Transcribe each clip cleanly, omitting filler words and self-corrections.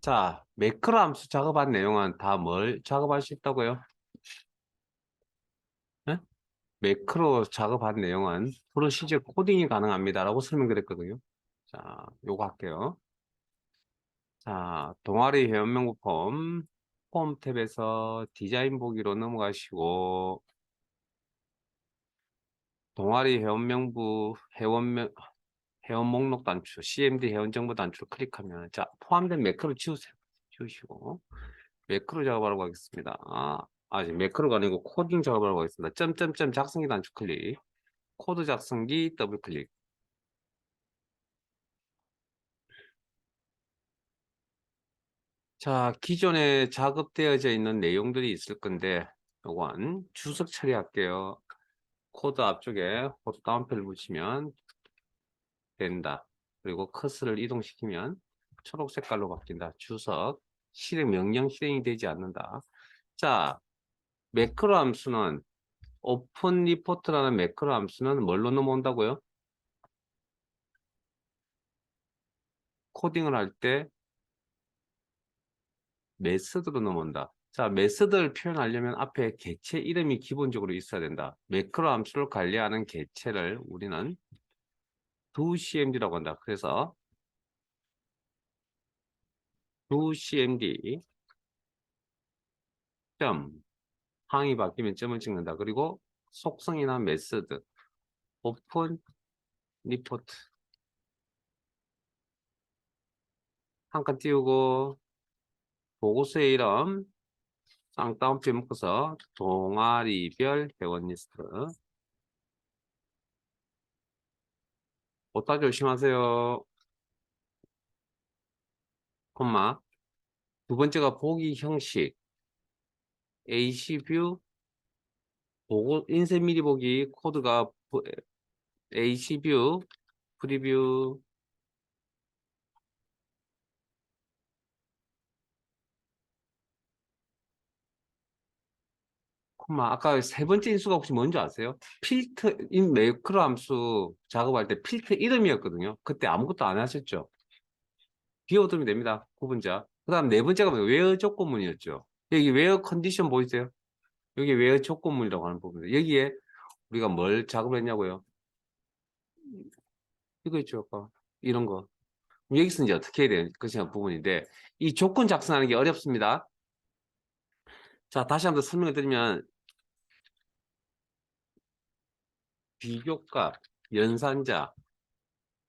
자, 매크로 함수 작업한 내용은 다 뭘 작업할 수 있다고요? 네? 매크로 작업한 내용은 프로시저 코딩이 가능합니다라고 설명드렸거든요. 자, 요거 할게요. 자, 동아리 회원명부 폼 탭에서 디자인 보기로 넘어가시고 동아리 회원 목록 단추, CMD 회원 정보 단추를 클릭하면 자, 포함된 매크로 지우시고 매크로 작업하라고 하겠습니다. 지금 매크로가 아니고 코딩 작업하라고 하겠습니다. 점점점 작성기 단추 클릭, 코드 작성기 더블 클릭. 자, 기존에 작업되어져 있는 내용들이 있을 건데 요건 주석 처리할게요. 코드 앞쪽에 코드 다운표를 붙이면 된다. 그리고 커서를 이동시키면 초록 색깔로 바뀐다. 주석 명령 실행이 되지 않는다. 자, 매크로 함수는 오픈 리포트라는 매크로 함수는 뭘로 넘어온다고요? 코딩을 할 때 메서드로 넘어온다. 자, 메서드를 표현하려면 앞에 개체 이름이 기본적으로 있어야 된다. 매크로 함수를 관리하는 개체를 우리는 doCMD라고 한다. 그래서 doCMD 점 항이 바뀌면 점을 찍는다. 그리고 속성이나 메서드 오픈 리포트 한 칸 띄우고 보고서의 이름 쌍따옴표 묶어서 동아리별 회원 리스트 보다 조심하세요. 콤마 두 번째가 보기 형식 AC뷰 보고 인쇄 미리 보기 코드가 AC뷰 프리뷰 콤마 아까 세 번째 인수가 혹시 뭔지 아세요? 필터 인 매크로 함수 작업할 때 필터 이름이었거든요. 그때 아무것도 안 하셨죠? 비워두면 됩니다. 구분자. 그 다음 네 번째가 웨어 조건문이었죠. 여기 웨어 컨디션 보이세요? 여기 웨어 조건문이라고 하는 부분인데 여기에 우리가 뭘 작업을 했냐고요? 이거 있죠, 아까. 이런 거. 여기서 이제 어떻게 해야 되는 것이냐 부분인데 이 조건 작성하는 게 어렵습니다. 자, 다시 한번 설명을 드리면 비교값, 연산자,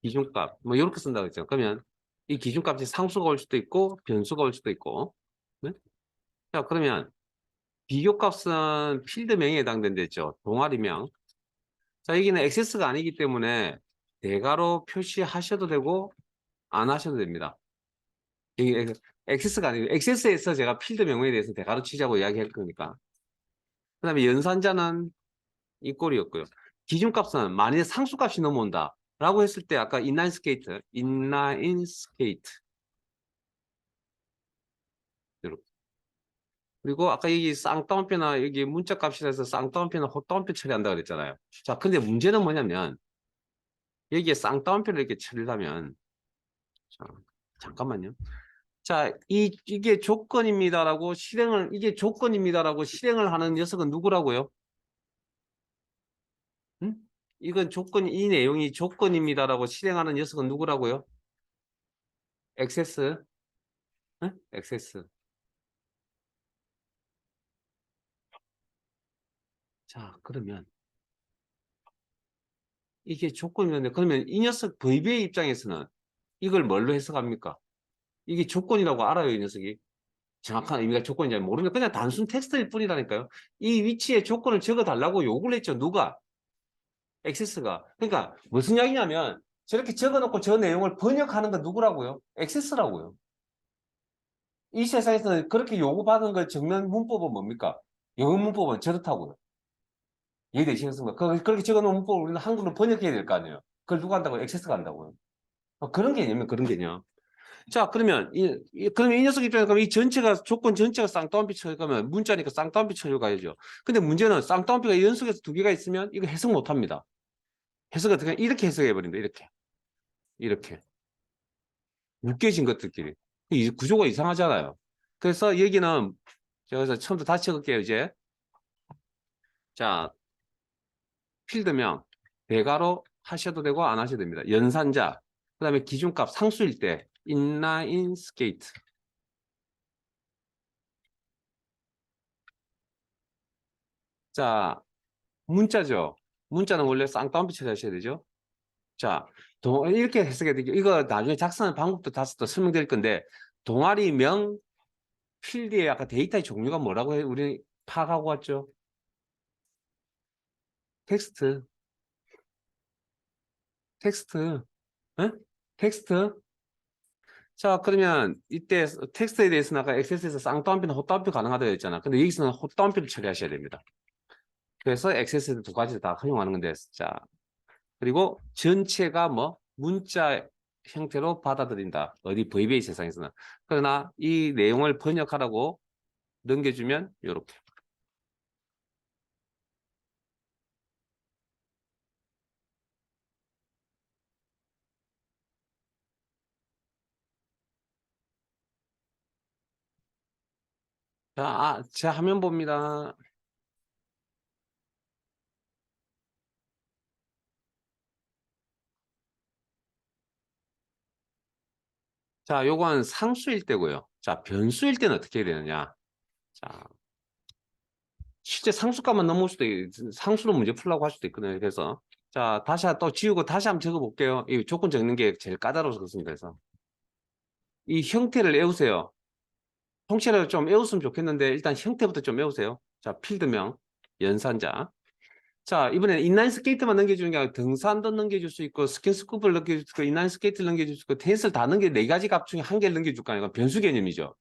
기준값 뭐 이렇게 쓴다고 했죠. 그러면 이 기준값이 상수가 올 수도 있고 변수가 올 수도 있고. 네? 자, 그러면 비교값은 필드명에 해당된댔죠. 동아리명. 자, 여기는 액세스가 아니기 때문에 대괄호 표시하셔도 되고 안 하셔도 됩니다. 여기 액세스가 아니고 액세스에서 제가 필드 명령에 대해서 대괄호 치자고 이야기할 거니까. 그 다음에 연산자는 이 꼴이었고요. 기준값은 만약에 상수값이 넘어온다 라고 했을 때 아까 인라인스케이트 이렇게. 그리고 아까 여기 쌍따옴표나 여기 문자값이라 해서 쌍따옴표나 헛따옴표 처리한다 그랬잖아요. 자, 근데 문제는 뭐냐면 여기에 쌍따옴표를 이렇게 처리하면 자, 잠깐만요. 자, 이게 조건입니다라고 이게 조건입니다라고 실행을 하는 녀석은 누구라고요? 응? 이 내용이 조건입니다라고 실행하는 녀석은 누구라고요? 액세스, 응? 액세스. 자, 그러면 이게 조건이었는데, 그러면 이 녀석 VBA 입장에서는 이걸 뭘로 해석합니까? 이게 조건이라고 알아요, 이 녀석이. 정확한 의미가 조건인지 모르면 그냥 단순 텍스트일 뿐이라니까요. 이 위치에 조건을 적어달라고 요구를 했죠. 누가? 액세스가. 그러니까 무슨 이야기냐면 저렇게 적어놓고 저 내용을 번역하는 건 누구라고요? 액세스라고요. 이 세상에서 그렇게 요구받은 걸 적는 문법은 뭡니까? 영어 문법은 저렇다고요. 이해되시겠습니까? 그렇게 적어놓은 문법을 우리는 한글로 번역해야 될 거 아니에요. 그걸 누가 한다고요? 액세스가 한다고요. 그런 개념이면 그런 개념. 자, 그러면 그러면 이 녀석 입장에서 이 전체가 조건 전체가 쌍따옴표 쳐가면 문자니까 쌍따옴표 쳐려 가야죠. 근데 문제는 쌍따옴표가 연속해서 두 개가 있으면 이거 해석 못 합니다. 해석 어떻게 이렇게 해석해 버린다. 이렇게. 묶여진 것들끼리. 이 구조가 이상하잖아요. 그래서 여기는 제가 그래서 처음부터 다시 적을게요, 이제. 자, 필드명 대괄호 하셔도 되고 안 하셔도 됩니다. 연산자, 그 다음에 기준값 상수일 때 inline skate. 자, 문자죠. 문자는 원래 쌍따옴표 처리하셔야 되죠. 자, 이렇게 해석해야 되죠. 이거 나중에 작성하는 방법도 다시 또 설명드릴 건데, 동아리명 필드의 아까 데이터의 종류가 뭐라고 해? 우리 파악하고 왔죠? 텍스트, 텍스트, 응? 텍스트. 자, 그러면 이때 텍스트에 대해서는 아까 엑세스에서 쌍따옴표나 헛따옴표 가능하다고 했잖아. 근데 여기서는 헛따옴표를 처리하셔야 됩니다. 그래서 엑세스 두 가지 다 허용하는 건데, 자, 그리고 전체가 뭐 문자 형태로 받아들인다. 어디 VBA 세상에서는. 그러나 이 내용을 번역하라고 넘겨주면 이렇게. 자, 제 화면 봅니다. 자, 요건 상수일 때고요. 자, 변수일 때는 어떻게 해야 되느냐. 자, 실제 상수값만 넘을 수도 상수로 문제 풀라고 할 수도 있거든요. 그래서 자, 다시 또 지우고 다시 한번 적어볼게요. 이 조건 적는 게 제일 까다로워서 그렇습니다. 그래서 이 형태를 외우세요. 통째로 좀 외웠으면 좋겠는데 일단 형태부터 좀 외우세요. 자, 필드명, 연산자. 자, 이번에는 인라인 스케이트만 넘겨주는 게 아니라 등산도 넘겨줄 수 있고 스킨스쿠버를 넘겨줄 수 있고 인라인 스케이트를 넘겨줄 수 있고 테니스를 다 넘겨 네 가지 값 중에 한 개를 넘겨줄 거 아니에요. 변수 개념이죠.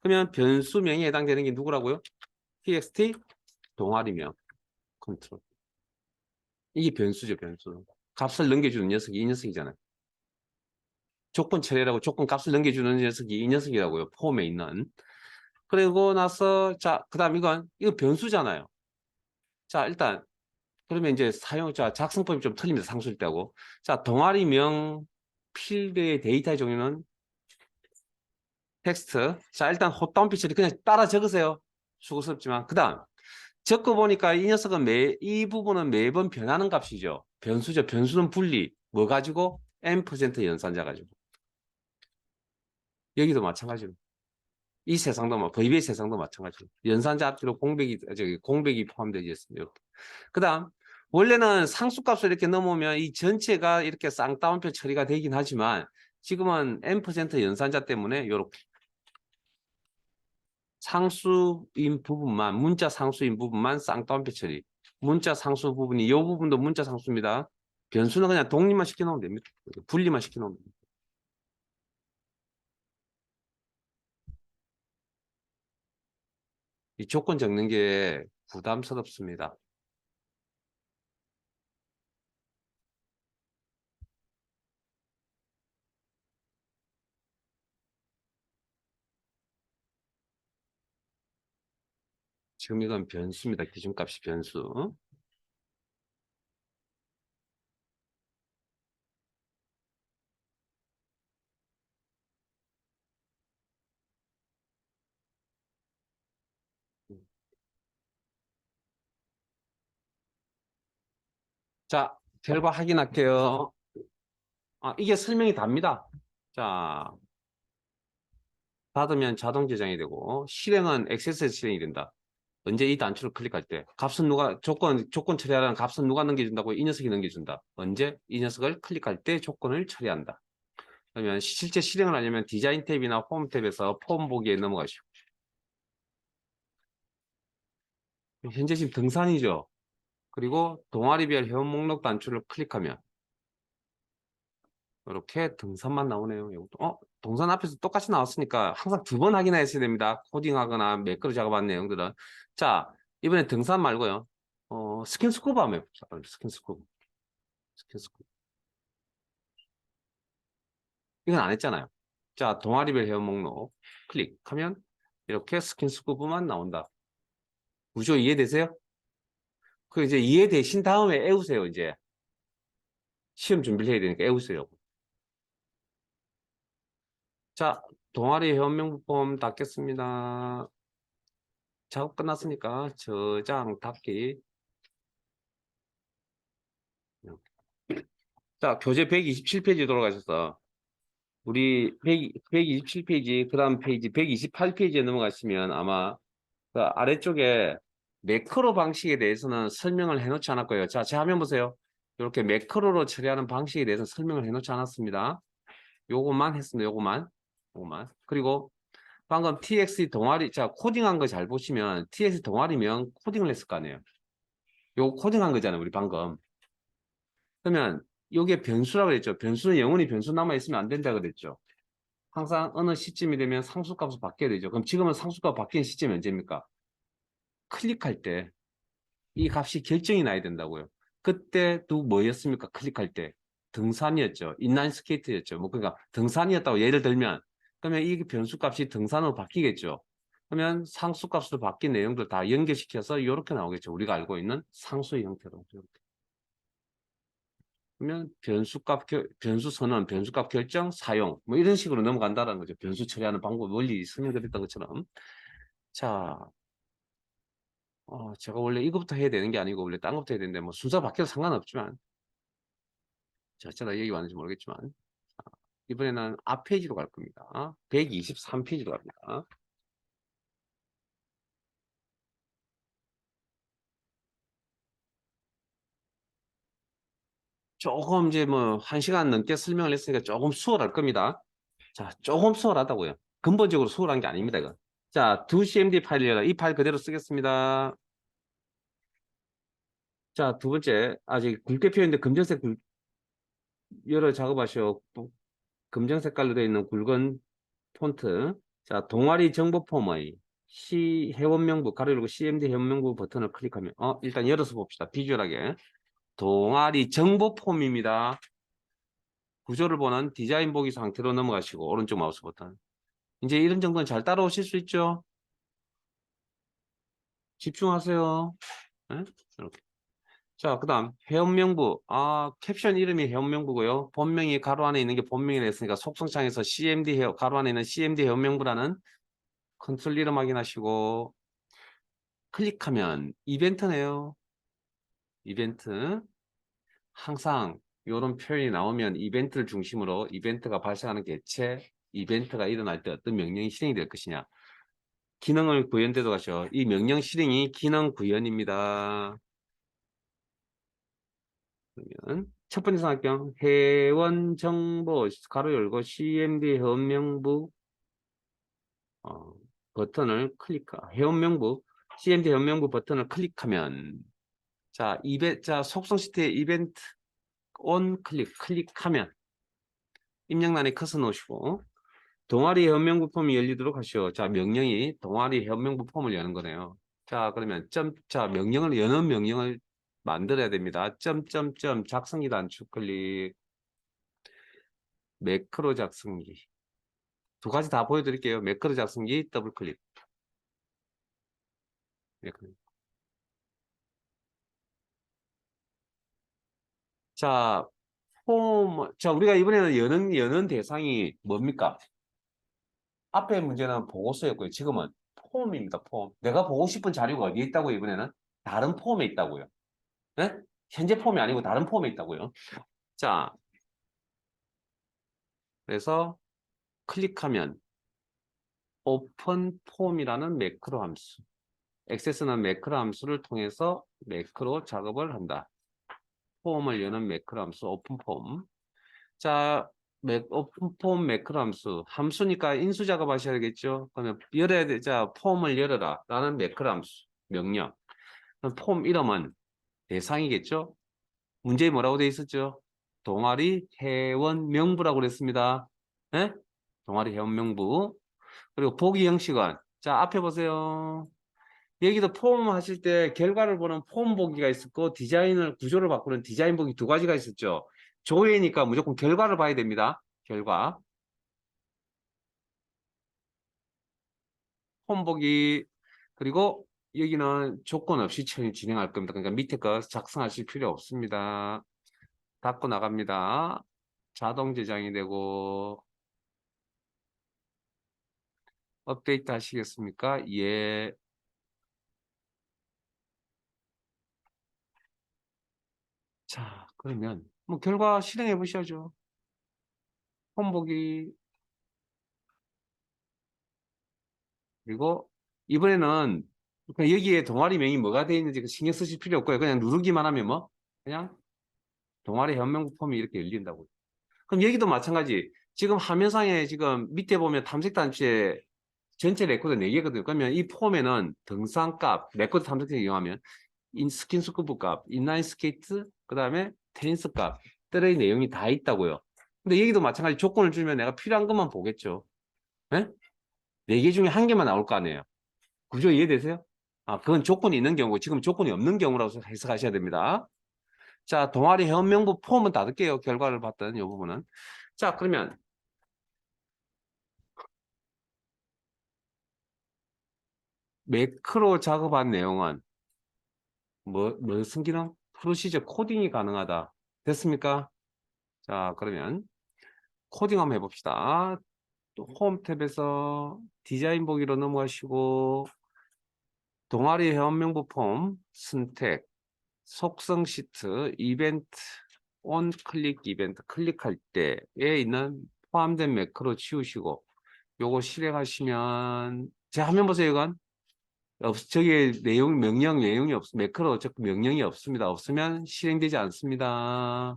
그러면 변수명에 해당되는 게 누구라고요? txt 동아리명 컨트롤. 이게 변수죠, 변수. 값을 넘겨주는 녀석이 이 녀석이잖아요. 조건 처리라고 조건 값을 넘겨주는 녀석이 이 녀석이라고요. 폼에 있는. 그리고 나서 자, 그다음 이거 변수잖아요. 자, 일단 그러면 이제 자, 작성법이 좀 틀립니다. 상수일 때하고. 자, 동아리명 필드의 데이터의 종류는 텍스트. 자, 일단 헛다운 처리 그냥 따라 적으세요. 수고스럽지만. 그다음 적어보니까 이 녀석은 이 부분은 매번 변하는 값이죠. 변수죠. 변수는 분리. 뭐 가지고? n% 연산자 가지고. 여기도 마찬가지로. 이 세상도 VBA 세상도 마찬가지로. 연산자 앞뒤로 공백이 포함되어 있습니다. 그다음 원래는 상수값을 이렇게 넘으면 이 전체가 이렇게 쌍따옴표 처리가 되긴 하지만 지금은 n% 연산자 때문에 이렇게 상수인 부분만 문자 상수인 부분만 쌍따옴표 처리. 문자 상수 부분이 이 부분도 문자 상수입니다. 변수는 그냥 독립만 시켜놓으면 됩니다. 분리만 시켜놓으면 됩니다. 이 조건 적는 게 부담스럽습니다. 지금 이건 변수입니다. 기준값이 변수. 자, 결과 확인할게요. 이게 설명이 답니다. 자, 닫으면 자동 저장이 되고 실행은 XS에서 실행이 된다. 언제 이 단추를 클릭할 때 값은 누가 조건 처리하라는 값은 누가 넘겨준다고 이 녀석이 넘겨준다. 언제 이 녀석을 클릭할 때 조건을 처리한다. 그러면 실제 실행을 하려면 디자인 탭이나 폼 탭에서 폼 보기에 넘어가시고 현재 지금 등산이죠. 그리고 동아리별 회원 목록 단추를 클릭하면 이렇게 등산만 나오네요. 동산 앞에서 똑같이 나왔으니까 항상 두 번 확인하셔야 됩니다. 코딩하거나 매크로 작업한 내용들은. 자, 이번에 등산 말고요. 스킨스쿠버 한번 해봅시다. 스킨스쿠버. 스킨스쿠버. 이건 안 했잖아요. 자, 동아리별 회원 목록 클릭하면 이렇게 스킨스쿠버만 나온다. 구조 이해되세요? 그 이제 이해되신 다음에 애우세요, 이제. 시험 준비를 해야 되니까 애우세요. 자, 동아리 회원명부 폼 닫겠습니다. 작업 끝났으니까 저장 닫기. 자, 교재 127페이지 돌아가셔서 우리 127페이지, 그 다음 페이지 128페이지에 넘어가시면 아마 그 아래쪽에 매크로 방식에 대해서는 설명을 해놓지 않았고요. 자, 제 화면 보세요. 이렇게 매크로로 처리하는 방식에 대해서 설명을 해놓지 않았습니다. 요것만 했습니다. 요것만. 그리고 방금 TX 동아리, 자, 코딩한 거 잘 보시면 TX 동아리면 코딩을 했을 거 아니에요. 요거 코딩한 거잖아요, 우리 방금. 그러면 요게 변수라고 그랬죠. 변수는 영원히 변수 남아있으면 안 된다 그랬죠. 항상 어느 시점이 되면 상수값으로 바뀌어야 되죠. 그럼 지금은 상수값 바뀌는 시점이 언제입니까? 클릭할 때 이 값이 결정이 나야 된다고요. 그때도 뭐였습니까? 클릭할 때 등산이었죠. 인라인 스케이트였죠. 뭐 그러니까 등산이었다고 예를 들면 그러면 이 변수 값이 등산으로 바뀌겠죠. 그러면 상수 값으로 바뀐 내용들 다 연결시켜서 이렇게 나오겠죠. 우리가 알고 있는 상수의 형태로. 이렇게. 그러면 변수 선언, 변수값 결정, 사용 뭐 이런 식으로 넘어간다는 거죠. 변수 처리하는 방법 원리 설명드렸던 것처럼. 자, 제가 원래 이것부터 해야 되는 게 아니고 원래 딴 것부터 해야 되는데 뭐 순서 바뀌어도 상관없지만 자, 어쩌다 여기 왔는지 모르겠지만 이번에는 앞 페이지로 갈 겁니다. 123페이지로 갑니다. 조금 이제 뭐 1시간 넘게 설명을 했으니까 조금 수월할 겁니다. 자, 조금 수월하다고요. 근본적으로 수월한 게 아닙니다. 이거. 자, 2CMD 파일이라 이 파일 그대로 쓰겠습니다. 자, 두 번째 아직 굵게 표현인데 검정색 열어 작업하시오. 검정 색깔로 되어 있는 굵은 폰트. 자, 동아리 정보 폼의 회원명부 가로 열고 CMD 회원명부 버튼을 클릭하면 일단 열어서 봅시다. 비주얼하게. 동아리 정보 폼입니다. 구조를 보는 디자인 보기 상태로 넘어가시고 오른쪽 마우스 버튼. 이제 이런 정도는 잘 따라오실 수 있죠? 집중하세요. 네? 이렇게. 자, 그 다음 회원명부. 캡션 이름이 회원명부고요. 본명이 가로 안에 있는 게 본명이 됐으니까 속성창에서 CMD 가로 안에 있는 CMD 회원명부라는 컨트롤 이름 확인하시고 클릭하면 이벤트네요. 이벤트. 항상 이런 표현이 나오면 이벤트를 중심으로 이벤트가 발생하는 개체, 이벤트가 일어날 때 어떤 명령이 실행이 될 것이냐. 기능을 구현대로 가셔. 이 명령 실행이 기능 구현입니다. 그러면 첫 번째 상황경 회원 정보 가로 열고 CMD 회원명부 버튼을 회원명부 CMD 회원명부 버튼을 클릭하면 자 속성 시트의 이벤트 온 클릭하면 입력란에 커서 놓으시고 동아리 회원명부 폼이 열리도록 하시오. 자, 명령이 동아리 회원명부 폼을 여는 거네요. 자, 그러면 명령을 여는 명령을 만들어야 됩니다. 작성기 단축 클릭, 매크로 작성기. 두 가지 다 보여드릴게요. 매크로 작성기, 더블 클릭. 매크로. 자, 우리가 이번에는 여는 대상이 뭡니까? 앞에 문제는 보고서였고요. 지금은 폼입니다. 폼. 내가 보고 싶은 자료가 어디에 있다고 이번에는? 다른 폼에 있다고요. 네? 현재 폼이 아니고 다른 폼에 있다고요. 자, 그래서 클릭하면 오픈 폼이라는 매크로 함수. 액세스는 매크로 함수를 통해서 매크로 작업을 한다. 폼을 여는 매크로 함수 오픈 폼. 자, 오픈 폼 매크로 함수. 함수니까 인수 작업하셔야겠죠. 그러면 열어야 돼. 자, 폼을 열어라 라는 매크로 함수. 명령. 그럼 폼 이름은 대상이겠죠. 문제에 뭐라고 되어 있었죠? 동아리 회원 명부라고 그랬습니다. 네? 동아리 회원 명부. 그리고 보기 형식은 자 앞에 보세요. 여기도 폼 하실 때 결과를 보는 폼 보기가 있었고 디자인을 구조를 바꾸는 디자인 보기 두 가지가 있었죠. 조회니까 무조건 결과를 봐야 됩니다. 결과. 폼 보기 그리고 여기는 조건 없이 진행할 겁니다. 그러니까 밑에 거 작성하실 필요 없습니다. 닫고 나갑니다. 자동 저장이 되고 업데이트 하시겠습니까? 예. 자, 그러면 뭐 결과 실행해 보셔야죠. 홈 보기. 그리고 이번에는 그냥 여기에 동아리명이 뭐가 되어 있는지 신경 쓰실 필요 없고요. 그냥 누르기만 하면 뭐 그냥 동아리 현명부 폼이 이렇게 열린다고. 그럼 여기도 마찬가지. 지금 화면상에 지금 밑에 보면 탐색 단추에 전체 레코드 4개거든요. 그러면 이 폼에는 등산값, 레코드 탐색기 이용하면 스킨스쿠버 값, 인라인 스케이트, 그 다음에 테니스 값, 들의 내용이 다 있다고요. 근데 여기도 마찬가지 조건을 주면 내가 필요한 것만 보겠죠. 네? 4개 중에 한 개만 나올 거 아니에요. 구조 이해되세요? 아, 그건 조건이 있는 경우고 지금 조건이 없는 경우라고 해석하셔야 됩니다. 자, 동아리 회원명부 폼은 닫을게요. 결과를 봤던 이 부분은. 자, 그러면 매크로 작업한 내용은 무슨 기능? 프로시저 코딩이 가능하다. 됐습니까? 자, 그러면 코딩 한번 해봅시다. 또 홈 탭에서 디자인 보기로 넘어가시고 동아리 회원명부 폼 선택 속성 시트 이벤트 온 클릭 이벤트 클릭할 때에 있는 포함된 매크로 치우시고 요거 실행하시면 제 화면 보세요. 이건 저기에 명령 내용이 매크로 즉 명령이 없습니다. 없으면 실행되지 않습니다.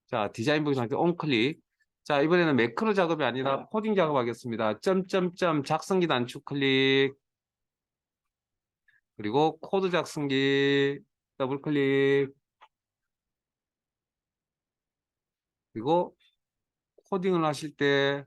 자, 디자인 보기 상태 온 클릭. 자, 이번에는 매크로 작업이 아니라 코딩 작업하겠습니다. 점점점 작성기 단축 클릭. 그리고 코드 작성기 더블 클릭. 그리고 코딩을 하실 때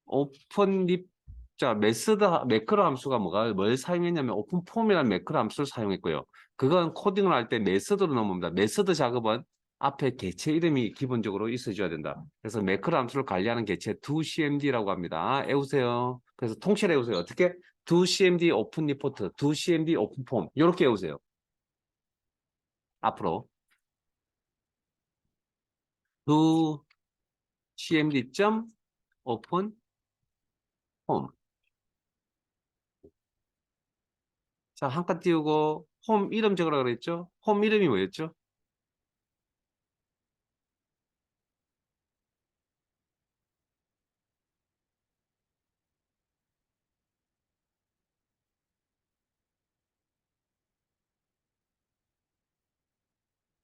오픈 립, 자, 매크로 함수가 뭘 사용했냐면 오픈 폼이라는 매크로 함수를 사용했고요. 그건 코딩을 할 때 메서드로 넘어옵니다. 메서드 작업은 앞에 개체 이름이 기본적으로 있어줘야 된다. 그래서 매크로 함수를 관리하는 개체 doCMD라고 합니다. 외우세요. 그래서 통째로 외우세요. 어떻게? doCMD 오픈 리포트, doCMD 오픈 폼 이렇게 외우세요. 앞으로 doCMD 오픈 폼. 자, 한 칸 띄우고 홈 이름 적으라 그랬죠? 홈 이름이 뭐였죠?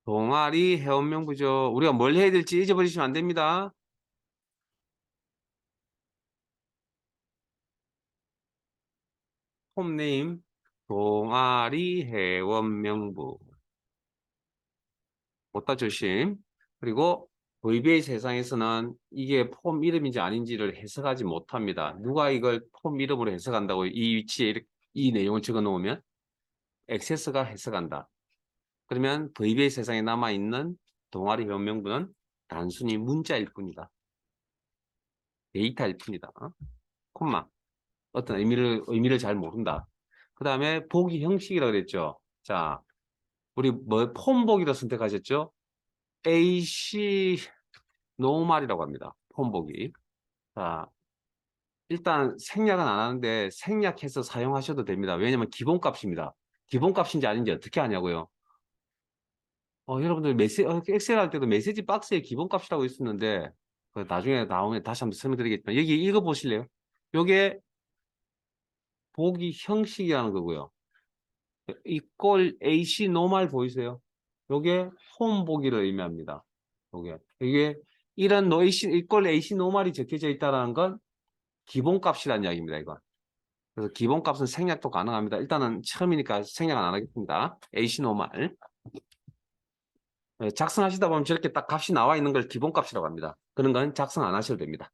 동아리 회원명부죠. 우리가 뭘 해야 될지 잊어버리시면 안 됩니다. 홈네임 동아리 회원명부 못다 조심. 그리고 VBA 세상에서는 이게 폼 이름인지 아닌지를 해석하지 못합니다. 누가 이걸 폼 이름으로 해석한다고 이 위치에 이 내용을 적어 놓으면 액세스가 해석한다. 그러면 VBA 세상에 남아있는 동아리 회원명부는 단순히 문자일 뿐이다. 데이터일 뿐이다. 콤마. 어떤 의미를 잘 모른다. 그 다음에 보기 형식이라고 그랬죠. 자, 우리 폼 보기로 선택하셨죠? AC 노멀이라고 합니다. 폼 보기. 자, 일단 생략은 안 하는데 생략해서 사용하셔도 됩니다. 왜냐면 기본값입니다. 기본값인지 아닌지 어떻게 아냐고요? 여러분들 엑셀 할 때도 메시지 박스에 기본값이라고 있었는데 나중에 나오면 다시 한번 설명드리겠지만 여기 읽어보실래요? 요게 보기 형식이라는 거고요. 이꼴 AC 노멀 보이세요? 요게 홈 보기를 의미합니다. 이게 이런 이꼴 AC 노멀이 적혀져 있다는 건 기본값이라는 이야기입니다. 이건. 그래서 기본값은 생략도 가능합니다. 일단은 처음이니까 생략은 안 하겠습니다. AC 노멀. 작성하시다 보면 저렇게 딱 값이 나와 있는 걸 기본값이라고 합니다. 그런 건 작성 안 하셔도 됩니다.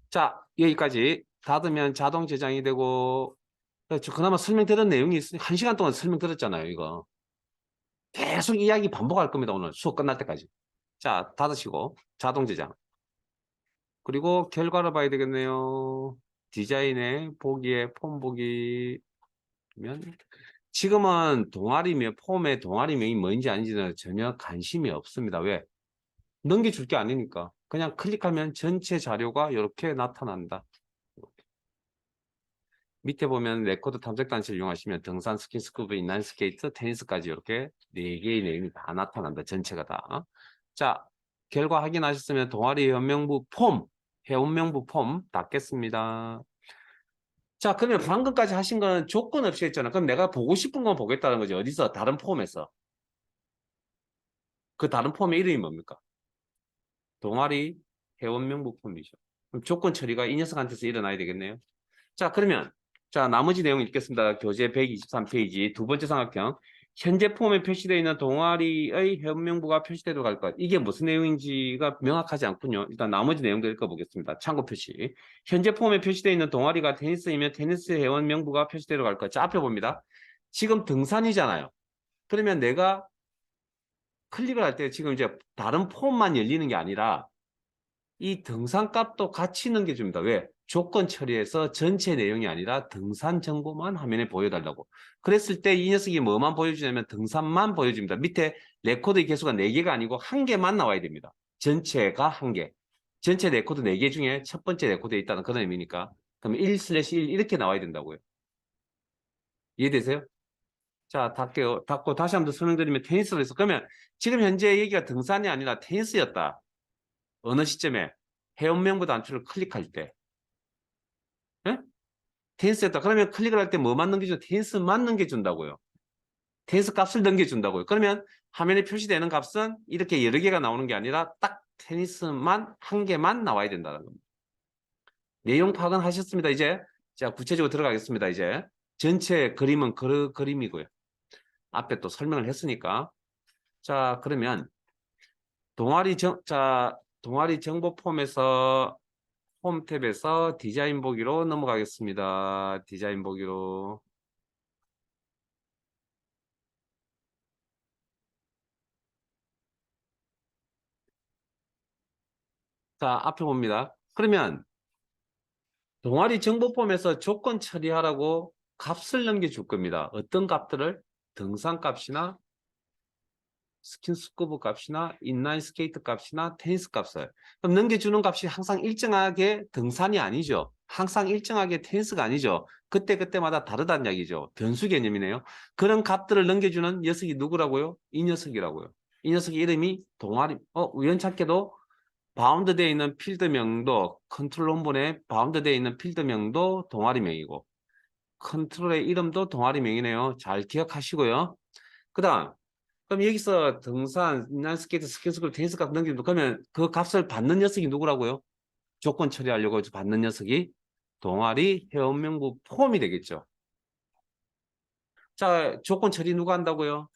자, 여기까지 닫으면 자동 저장이 되고 그나마 설명드린 내용이 있으니 1시간 동안 설명드렸잖아요. 이거. 계속 이야기 반복할 겁니다. 오늘 수업 끝날 때까지. 자, 닫으시고 자동 저장. 그리고 결과를 봐야 되겠네요. 디자인에 보기에 폼 보기면 지금은 동아리명 폼의 동아리명이 뭔지 아닌지는 전혀 관심이 없습니다. 왜? 넘겨줄 게 아니니까. 그냥 클릭하면 전체 자료가 이렇게 나타난다. 밑에 보면 레코드 탐색 단치를 이용하시면 등산, 스킨스쿠버, 인라인 스케이트, 테니스까지 이렇게 4개의 내용이 다 나타난다. 전체가 다. 자, 결과 확인하셨으면 동아리 회원명부 폼, 회원명부 폼 닫겠습니다. 자, 그러면 방금까지 하신 건 조건 없이 했잖아. 그럼 내가 보고 싶은 건 보겠다는 거지. 어디서? 다른 폼에서. 그 다른 폼의 이름이 뭡니까? 동아리 회원명부 폼이죠. 그럼 조건 처리가 이 녀석한테서 일어나야 되겠네요. 자, 그러면 자, 나머지 내용 읽겠습니다. 교재 123페이지 두 번째 삼각형. 현재 폼에 표시되어 있는 동아리의 회원명부가 표시되도록 할 것. 이게 무슨 내용인지가 명확하지 않군요. 일단 나머지 내용들 읽어보겠습니다. 참고 표시. 현재 폼에 표시되어 있는 동아리가 테니스이면 테니스 회원명부가 표시되도록 할 것. 자, 앞에 봅니다. 지금 등산이잖아요. 그러면 내가 클릭을 할 때 지금 이제 다른 폼만 열리는 게 아니라 이 등산값도 같이 넘겨줍니다. 왜? 조건 처리해서 전체 내용이 아니라 등산 정보만 화면에 보여달라고. 그랬을 때 이 녀석이 뭐만 보여주냐면 등산만 보여줍니다. 밑에 레코드의 개수가 4개가 아니고 1개만 나와야 됩니다. 전체가 1개. 전체 레코드 4개 중에 첫 번째 레코드에 있다는 그런 의미니까. 그럼 1/1 이렇게 나와야 된다고요. 이해되세요? 자, 닫고 다시 한번 설명드리면 테니스로 해서 그러면 지금 현재 얘기가 등산이 아니라 테니스였다. 어느 시점에? 회원명부 단추를 클릭할 때. 예? 테니스였다. 그러면 클릭을 할 때 뭐만 넘겨줘? 테니스만 넘겨준다고요. 테니스 값을 넘겨준다고요. 그러면 화면에 표시되는 값은 이렇게 여러 개가 나오는 게 아니라 딱 테니스만 1개만 나와야 된다는 겁니다. 내용 파악은 하셨습니다. 이제 자, 구체적으로 들어가겠습니다. 이제 전체 그림은 그림이고요. 앞에 또 설명을 했으니까. 자, 그러면 동아리 정보 폼에서 홈 탭에서 디자인 보기로 넘어가겠습니다. 디자인 보기로. 자, 앞에 봅니다. 그러면 동아리 정보 폼에서 조건 처리하라고 값을 넘겨줄 겁니다. 어떤 값들을? 등산 값이나 스킨스쿠버 값이나 인라인 스케이트 값이나 테니스 값을. 그럼 넘겨주는 값이 항상 일정하게 등산이 아니죠. 항상 일정하게 테니스가 아니죠. 그때그때마다 다르다는 이야기죠. 변수 개념이네요. 그런 값들을 넘겨주는 녀석이 누구라고요? 이 녀석이라고요. 이 녀석의 이름이 동아리, 우연찮게도 바운드되어 있는 필드명도 컨트롤 원본에 바운드되어 있는 필드명도 동아리명이고 컨트롤의 이름도 동아리명이네요. 잘 기억하시고요. 그 다음 그럼 여기서 등산, 인라인스케이트, 스킨스쿠버, 테니스 값 넘기면 그러면 그 값을 받는 녀석이 누구라고요? 조건 처리하려고 받는 녀석이 동아리 회원명부 폼이 되겠죠. 자, 조건 처리 누가 한다고요?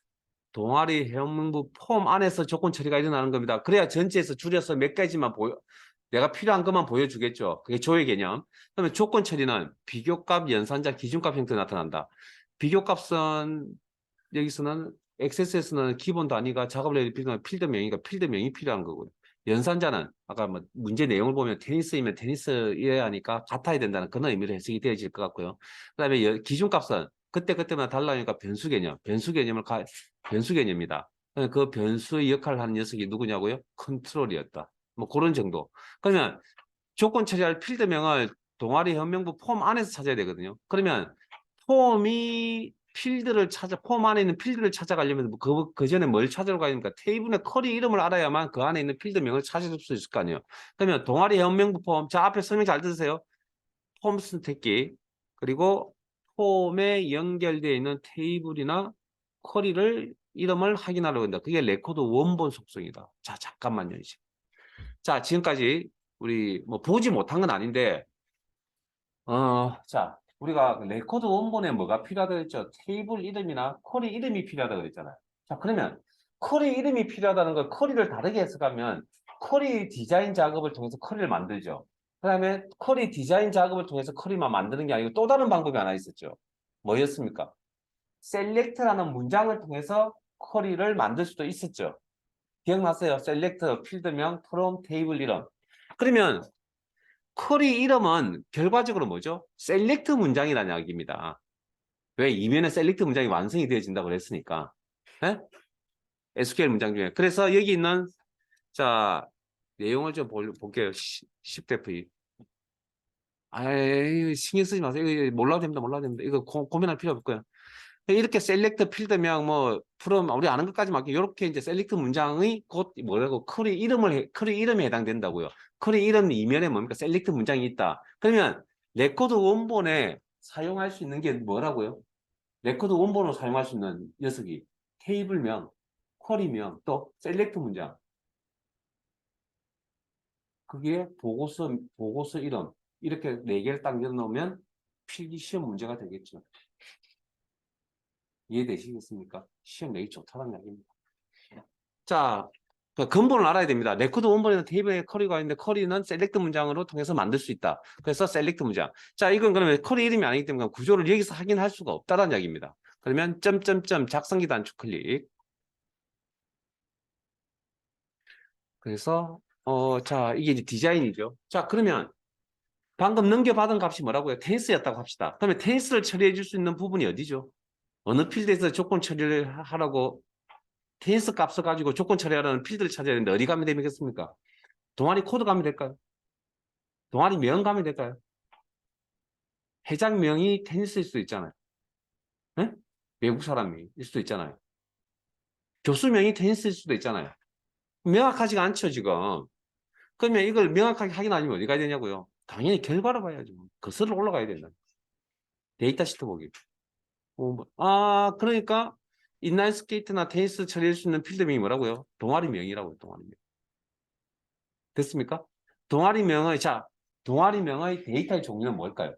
동아리 회원명부 폼 안에서 조건 처리가 일어나는 겁니다. 그래야 전체에서 줄여서 몇 가지만 내가 필요한 것만 보여주겠죠. 그게 조회 개념. 그러면 조건 처리는 비교값, 연산자, 기준값 형태로 나타난다. 비교값은 여기서는 XSS는 기본 단위가 작업을 해야 될 필드명이니까 필드명이 필요한 거고요. 연산자는 아까 뭐 문제 내용을 보면 테니스이면 테니스여야 하니까 같아야 된다는 그런 의미로 해석이 되어질 것 같고요. 그다음에 기준값은 그때그때마다 달라니까 변수 개념, 변수 개념이다. 그 변수의 역할을 하는 녀석이 누구냐고요? 컨트롤이었다. 뭐 그런 정도. 그러면 조건 처리할 필드명을 동아리 현명부 폼 안에서 찾아야 되거든요. 그러면 폼 안에 있는 필드를 찾아가려면 그 전에 뭘 찾으러 가야 됩니까? 테이블의 쿼리 이름을 알아야만 그 안에 있는 필드명을 찾을 수 있을 거 아니에요. 그러면 동아리 현명부 폼, 자, 앞에 설명 잘 들으세요. 폼 선택기, 그리고 폼에 연결되어 있는 테이블이나 쿼리를 이름을 확인하려고 한다. 그게 레코드 원본 속성이다. 자, 잠깐만요. 이제. 자, 지금까지 우리 뭐 보지 못한 건 아닌데, 자, 우리가 레코드 원본에 뭐가 필요하다 그랬죠? 테이블 이름이나 쿼리 이름이 필요하다 그랬잖아요. 자, 그러면 쿼리 이름이 필요하다는 걸 쿼리를 다르게 해석하면 쿼리 디자인 작업을 통해서 쿼리를 만들죠. 그 다음에 쿼리 디자인 작업을 통해서 쿼리만 만드는 게 아니고 또 다른 방법이 하나 있었죠. 뭐였습니까? 셀렉트라는 문장을 통해서 쿼리를 만들 수도 있었죠. 기억나세요? 셀렉트 필드명 from 테이블 이름. 그러면 쿼리 이름은 결과적으로 뭐죠? 셀렉트 문장이라는 이야기입니다. 왜? 이면에 셀렉트 문장이 완성이 되어진다고 그랬으니까. 네? SQL 문장 중에. 그래서 여기 있는 자 내용을 좀 볼게요. 10대프이. 아이, 신경 쓰지 마세요. 이거 몰라도 됩니다. 몰라도 됩니다. 이거 고민할 필요 없고요. 이렇게 셀렉트 필드명 뭐 프롬 우리 아는 것까지 맞게 이렇게 이제 셀렉트 문장의 곧 뭐라고 쿼리 이름에 해당된다고요. 쿼리 이름 이면에 뭡니까? 셀렉트 문장이 있다. 그러면 레코드 원본에 사용할 수 있는 게 뭐라고요? 레코드 원본으로 사용할 수 있는 녀석이 테이블명, 쿼리명, 또 셀렉트 문장. 그게 보고서 이름 이렇게 네 개를 딱 넣어놓으면 필기 시험 문제가 되겠죠. 이해되시겠습니까? 시험 내기 좋다는 이야기입니다. 자, 그 근본을 알아야 됩니다. 레코드 원본에는 테이블에 커리가 있는데 커리는 셀렉트 문장으로 통해서 만들 수 있다. 그래서 셀렉트 문장. 자, 이건 그러면 커리 이름이 아니기 때문에 구조를 여기서 확인할 수가 없다는 이야기입니다. 그러면 점점점 작성기 단축 클릭. 그래서 자, 이게 이제 디자인이죠. 자, 그러면 방금 넘겨받은 값이 뭐라고요? 테니스였다고 합시다. 그러면 테니스를 처리해 줄 수 있는 부분이 어디죠? 어느 필드에서 조건 처리를 하라고 테니스 값을 가지고 조건 처리하라는 필드를 찾아야 되는데 어디 가면 되겠습니까? 동아리 코드 가면 될까요? 동아리 명 가면 될까요? 회장명이 테니스일 수도 있잖아요. 네? 외국 사람일 수도 있잖아요. 교수명이 테니스일 수도 있잖아요. 명확하지가 않죠, 지금. 그러면 이걸 명확하게 확인하려면 어디 가야 되냐고요? 당연히 결과를 봐야죠. 거슬러 올라가야 된다. 데이터 시트 보기. 그러니까 인라인 스케이트나 테니스 처리할 수 있는 필드명이 뭐라고요? 동아리명이라고요, 동아리명. 됐습니까? 동아리명의 데이터의 종류는 뭘까요?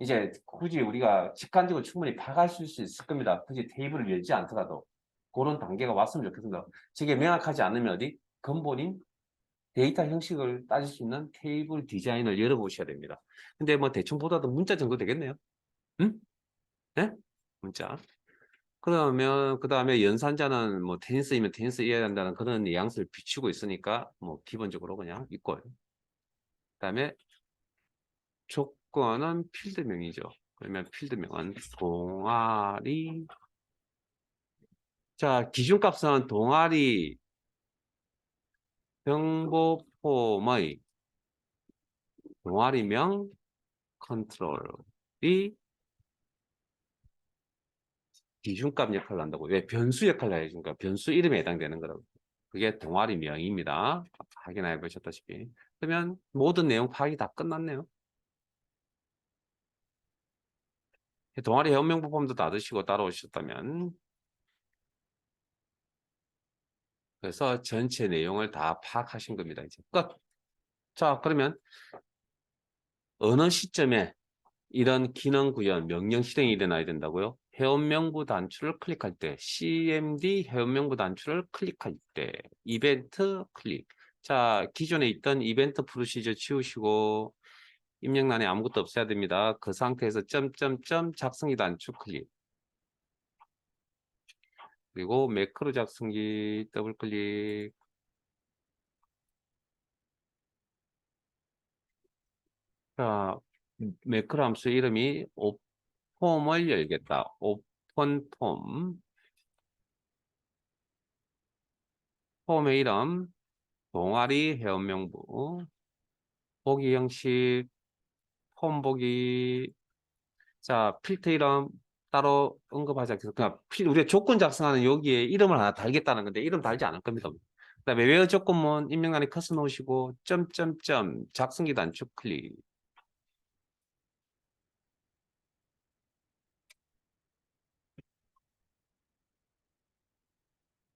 이제 굳이 우리가 직관적으로 충분히 파악할 수 있을 겁니다. 굳이 테이블을 열지 않더라도 그런 단계가 왔으면 좋겠습니다. 저게 명확하지 않으면 어디? 근본인 데이터 형식을 따질 수 있는 테이블 디자인을 열어보셔야 됩니다. 근데 뭐 대충 보다도 문자 정도 되겠네요. 응? 네? 문자. 그러면 그 다음에 연산자는 뭐 테니스이면 테니스 이어야 한다는 그런 뉘앙스를 비추고 있으니까 뭐 기본적으로 그냥 있고요. 그 다음에 조건은 필드명이죠. 그러면 필드명은 동아리. 자, 기준값은 동아리 정보폼의 동아리명 컨트롤이 기준값 역할을 한다고. 왜? 변수 역할을 해주니까 변수 이름에 해당되는 거라고. 그게 동아리명입니다. 확인해 보셨다시피. 그러면 모든 내용 파악이 다 끝났네요. 동아리 회원명 부품도 다 드시고 따라오셨다면 그래서 전체 내용을 다 파악하신 겁니다. 이제 끝. 자, 그러면 어느 시점에 이런 기능 구현, 명령 실행이 일어나야 된다고요? 회원명부 단추를 클릭할 때, CMD 회원명부 단추를 클릭할 때, 이벤트 클릭. 자, 기존에 있던 이벤트 프로시저 지우시고 입력란에 아무것도 없어야 됩니다. 그 상태에서 점점점 작성기 단추 클릭. 그리고 매크로 작성기 더블 클릭. 자, 매크로 함수 이름이 오폼을 열겠다. 오픈 폼. 폼의 이름, 동아리 회원명부. 보기 형식, 폼 보기. 자, 필터 이름 따로 언급하지 않겠습니다. 그냥 우리가 조건 작성하는 여기에 이름을 하나 달겠다는 건데 이름 달지 않을 겁니다. 그다음에 웨어 조건문 입력란에 커서 놓으시고 점점점 작성기 단축 클릭.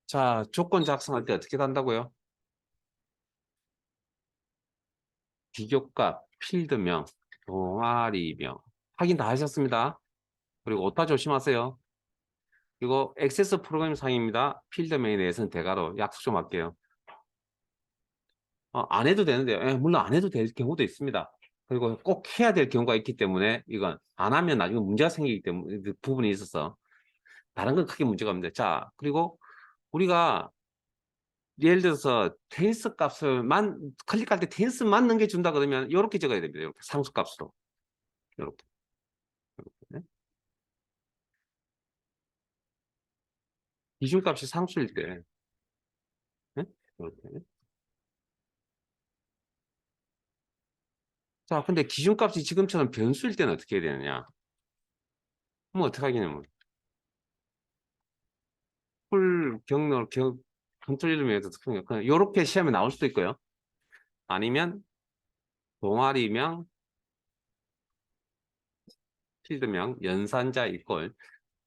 자, 조건 작성할 때 어떻게 한다고요? 비교값, 필드명, 동아리명 확인 다 하셨습니다. 그리고 오타 조심하세요. 이거 액세스 프로그램 상입니다. 필드명에 대해서는 대괄호 약속 좀 할게요. 안 해도 되는데요. 예, 물론 안 해도 될 경우도 있습니다. 그리고 꼭 해야 될 경우가 있기 때문에 이건 안 하면 나중에 문제가 생기기 때문에 그 부분이 있어서 다른 건 크게 문제가 없는데 자 그리고 우리가 예를 들어서 테니스 값을만 클릭할 때 테니스만 넘겨준다 그러면 이렇게 적어야 됩니다. 이렇게 상수값으로 이렇게, 네? 기준값이 상수일 때 네? 이렇게. 자, 근데 기준값이 지금처럼 변수일 때는 어떻게 해야 되느냐? 그럼 어떻게 하겠냐면, 풀 경로, 컨트롤 이름에서 그냥 요렇게 시험에 나올 수도 있고요. 아니면 동아리명, 필드명, 연산자 이꼴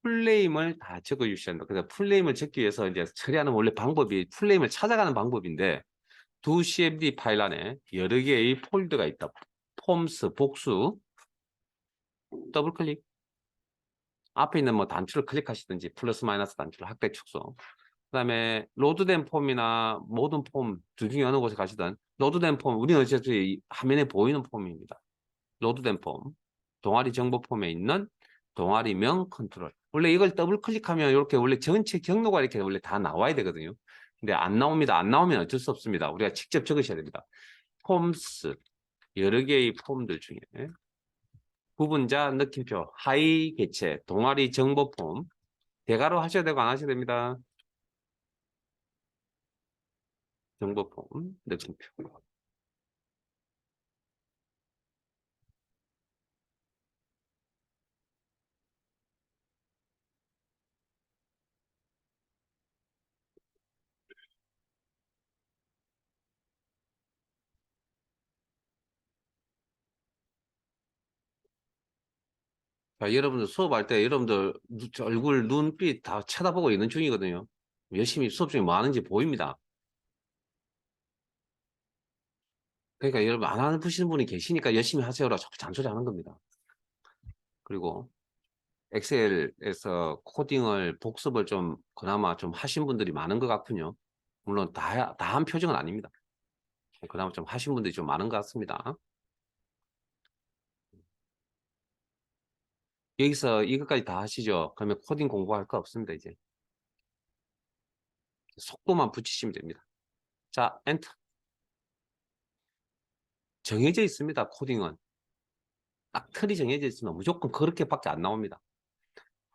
풀네임을 다 적어주셔야 한다. 그래서 풀네임을 적기 위해서 이제 처리하는 원래 방법이 풀네임을 찾아가는 방법인데 두 CMD 파일 안에 여러 개의 폴더가 있다. 폼스, 복수, 더블 클릭. 앞에 있는 뭐 단추를 클릭하시든지 플러스 마이너스 단추를 학대 축소. 그다음에 로드된 폼이나 모든 폼 둘 중에 어느 곳에 가시든 로드된 폼 우리는 어차피 화면에 보이는 폼입니다. 로드된 폼 동아리 정보 폼에 있는 동아리명 컨트롤. 원래 이걸 더블 클릭하면 이렇게 원래 전체 경로가 이렇게 원래 다 나와야 되거든요. 근데 안 나옵니다. 안 나오면 어쩔 수 없습니다. 우리가 직접 적으셔야 됩니다. 폼스 여러 개의 폼들 중에 구분자 느낌표 하이 개체 동아리 정보 폼 대괄호 하셔야 되고 안 하셔야 됩니다. 정보 폼 느낌표. 자, 여러분들 수업할 때 여러분들 얼굴, 눈빛 다 쳐다보고 있는 중이거든요. 열심히 수업 중에 뭐 하는지 보입니다. 그러니까 여러분 안 하는 푸시는 분이 계시니까 열심히 하세요라 자꾸 잔소리 하는 겁니다. 그리고 엑셀에서 코딩을 복습을 좀 그나마 좀 하신 분들이 많은 것 같군요. 물론 다 한 표정은 아닙니다. 그나마 좀 하신 분들이 좀 많은 것 같습니다. 여기서 이것까지 다 하시죠. 그러면 코딩 공부할 거 없습니다, 이제. 속도만 붙이시면 됩니다. 자, 엔터. 정해져 있습니다, 코딩은. 딱 틀이 정해져 있으면 무조건 그렇게밖에 안 나옵니다.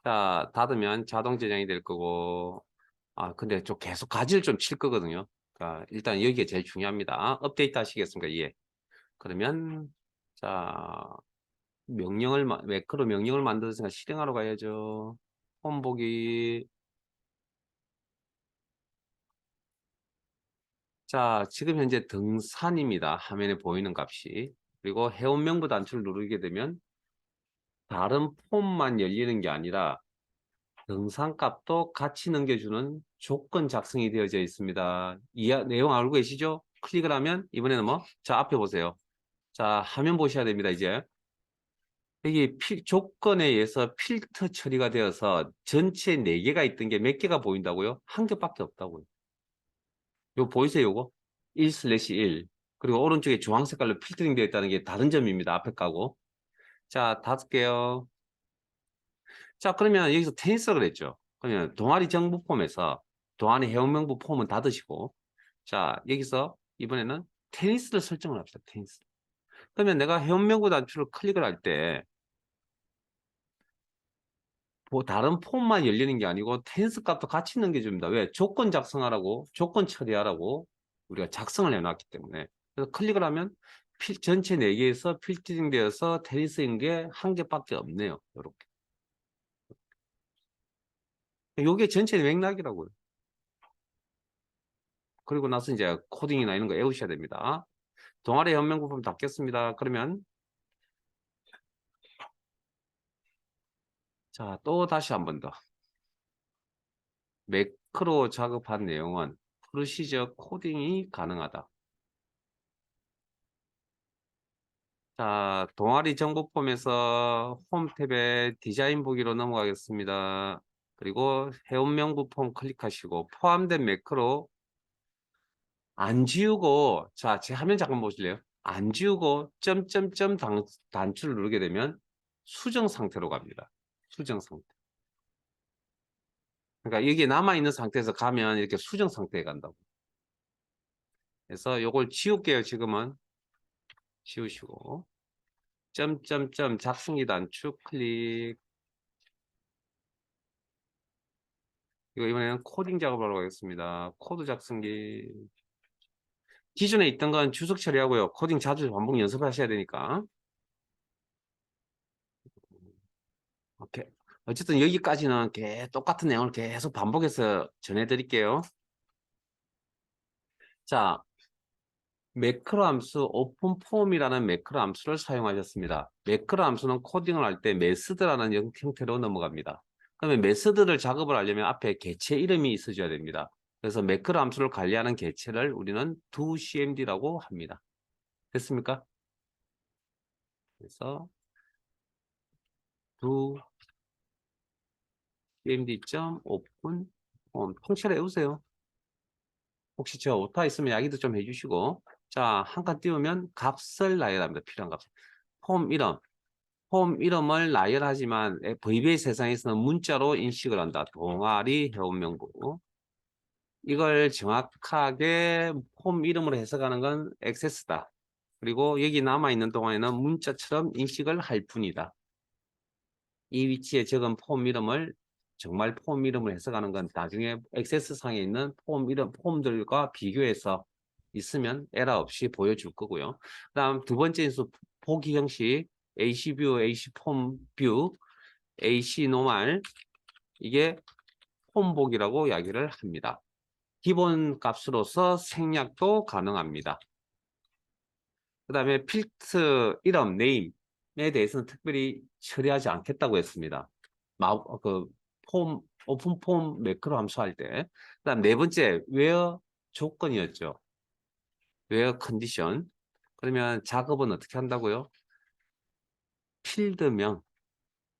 자, 닫으면 자동 저장이 될 거고, 근데 좀 계속 가지를 좀 칠 거거든요. 자, 일단 여기가 제일 중요합니다. 업데이트 하시겠습니까? 예. 그러면, 자, 매크로 명령을 만들어서 실행하러 가야죠. 홈 보기. 자, 지금 현재 등산입니다. 화면에 보이는 값이. 그리고 회원명부 단추를 누르게 되면 다른 폼만 열리는 게 아니라 등산값도 같이 넘겨주는 조건 작성이 되어져 있습니다. 이 내용 알고 계시죠? 클릭을 하면 이번에는 뭐? 자, 앞에 보세요. 자, 화면 보셔야 됩니다, 이제. 여기 조건에 의해서 필터 처리가 되어서 전체 4개가 있던 게 몇 개가 보인다고요? 한 개밖에 없다고요. 이거 보이세요, 이거? 1/1. 그리고 오른쪽에 주황 색깔로 필터링 되어 있다는 게 다른 점입니다, 앞에 까고. 자, 5개요. 자, 그러면 여기서 테니스를 했죠. 그러면 동아리 정보 폼에서 동아리 회원명부 폼은 닫으시고, 자, 여기서 이번에는 테니스를 설정을 합시다. 테니스. 그러면 내가 회원명부 단추를 클릭을 할 때, 뭐 다른 폼만 열리는 게 아니고 테니스 값도 같이 넘겨줍니다. 왜? 조건 작성하라고, 조건 처리하라고 우리가 작성을 해놨기 때문에. 그래서 클릭을 하면 전체 4개에서 필터링 되어서 테니스인 게 한 개밖에 없네요. 이렇게. 요게 전체 맥락이라고요. 그리고 나서 이제 코딩이나 이런 거 외우셔야 됩니다. 동아리 현명 부품 닫겠습니다. 그러면 자, 또 다시 한 번 더. 매크로 작업한 내용은 프로시저 코딩이 가능하다. 자, 동아리 정보 폼에서 홈 탭에 디자인 보기로 넘어가겠습니다. 그리고 회원명부 폼 클릭하시고 포함된 매크로 안 지우고 자, 제 화면 잠깐 보실래요? 안 지우고 점점점 단추를 누르게 되면 수정 상태로 갑니다. 수정 상태. 그러니까 이게 남아있는 상태에서 가면 이렇게 수정 상태에 간다고. 그래서 요걸 지울게요. 지금은 지우시고 점점점 작성기 단축 클릭. 이거 이번에는 코딩 작업하러 가겠습니다. 코드 작성기. 기존에 있던 건 주석 처리하고요. 코딩 자주 반복 연습하셔야 되니까. 오케이. 어쨌든 여기까지는 똑같은 내용을 계속 반복해서 전해드릴게요. 자, 매크로 함수 오픈폼이라는 매크로 함수를 사용하셨습니다. 매크로 함수는 코딩을 할 때 메소드라는 형태로 넘어갑니다. 그러면 메소드를 작업을 하려면 앞에 개체 이름이 있어줘야 됩니다. 그래서 매크로 함수를 관리하는 개체를 우리는 doCMD라고 합니다. 됐습니까? 그래서 doCMD.open 통째로 외우세요. 혹시 저 오타 있으면 이야기도 좀 해주시고. 자, 한 칸 띄우면 값을 나열합니다. 필요한 값. 폼 이름. 폼 이름을 나열하지만 VBA 세상에서는 문자로 인식을 한다. 동아리 회원명부. 이걸 정확하게 폼 이름으로 해석하는 건 액세스다. 그리고 여기 남아있는 동안에는 문자처럼 인식을 할 뿐이다. 이 위치에 적은 폼 이름을 정말 폼 이름을 해석하는 건 나중에 액세스상에 있는 폼들과 비교해서 있으면 에러 없이 보여줄 거고요. 그 다음 두 번째 인수 보기 형식 AC뷰, AC폼뷰, AC노멀 이게 폼복이라고 이야기를 합니다. 기본 값으로서 생략도 가능합니다. 그 다음에 필트 이름, 네임에 대해서는 특별히 처리하지 않겠다고 했습니다. 그 오픈 폼 매크로 함수할 때. 그 다음 네 번째, 웨어 조건이었죠. 웨어 컨디션. 그러면 작업은 어떻게 한다고요? 필드명,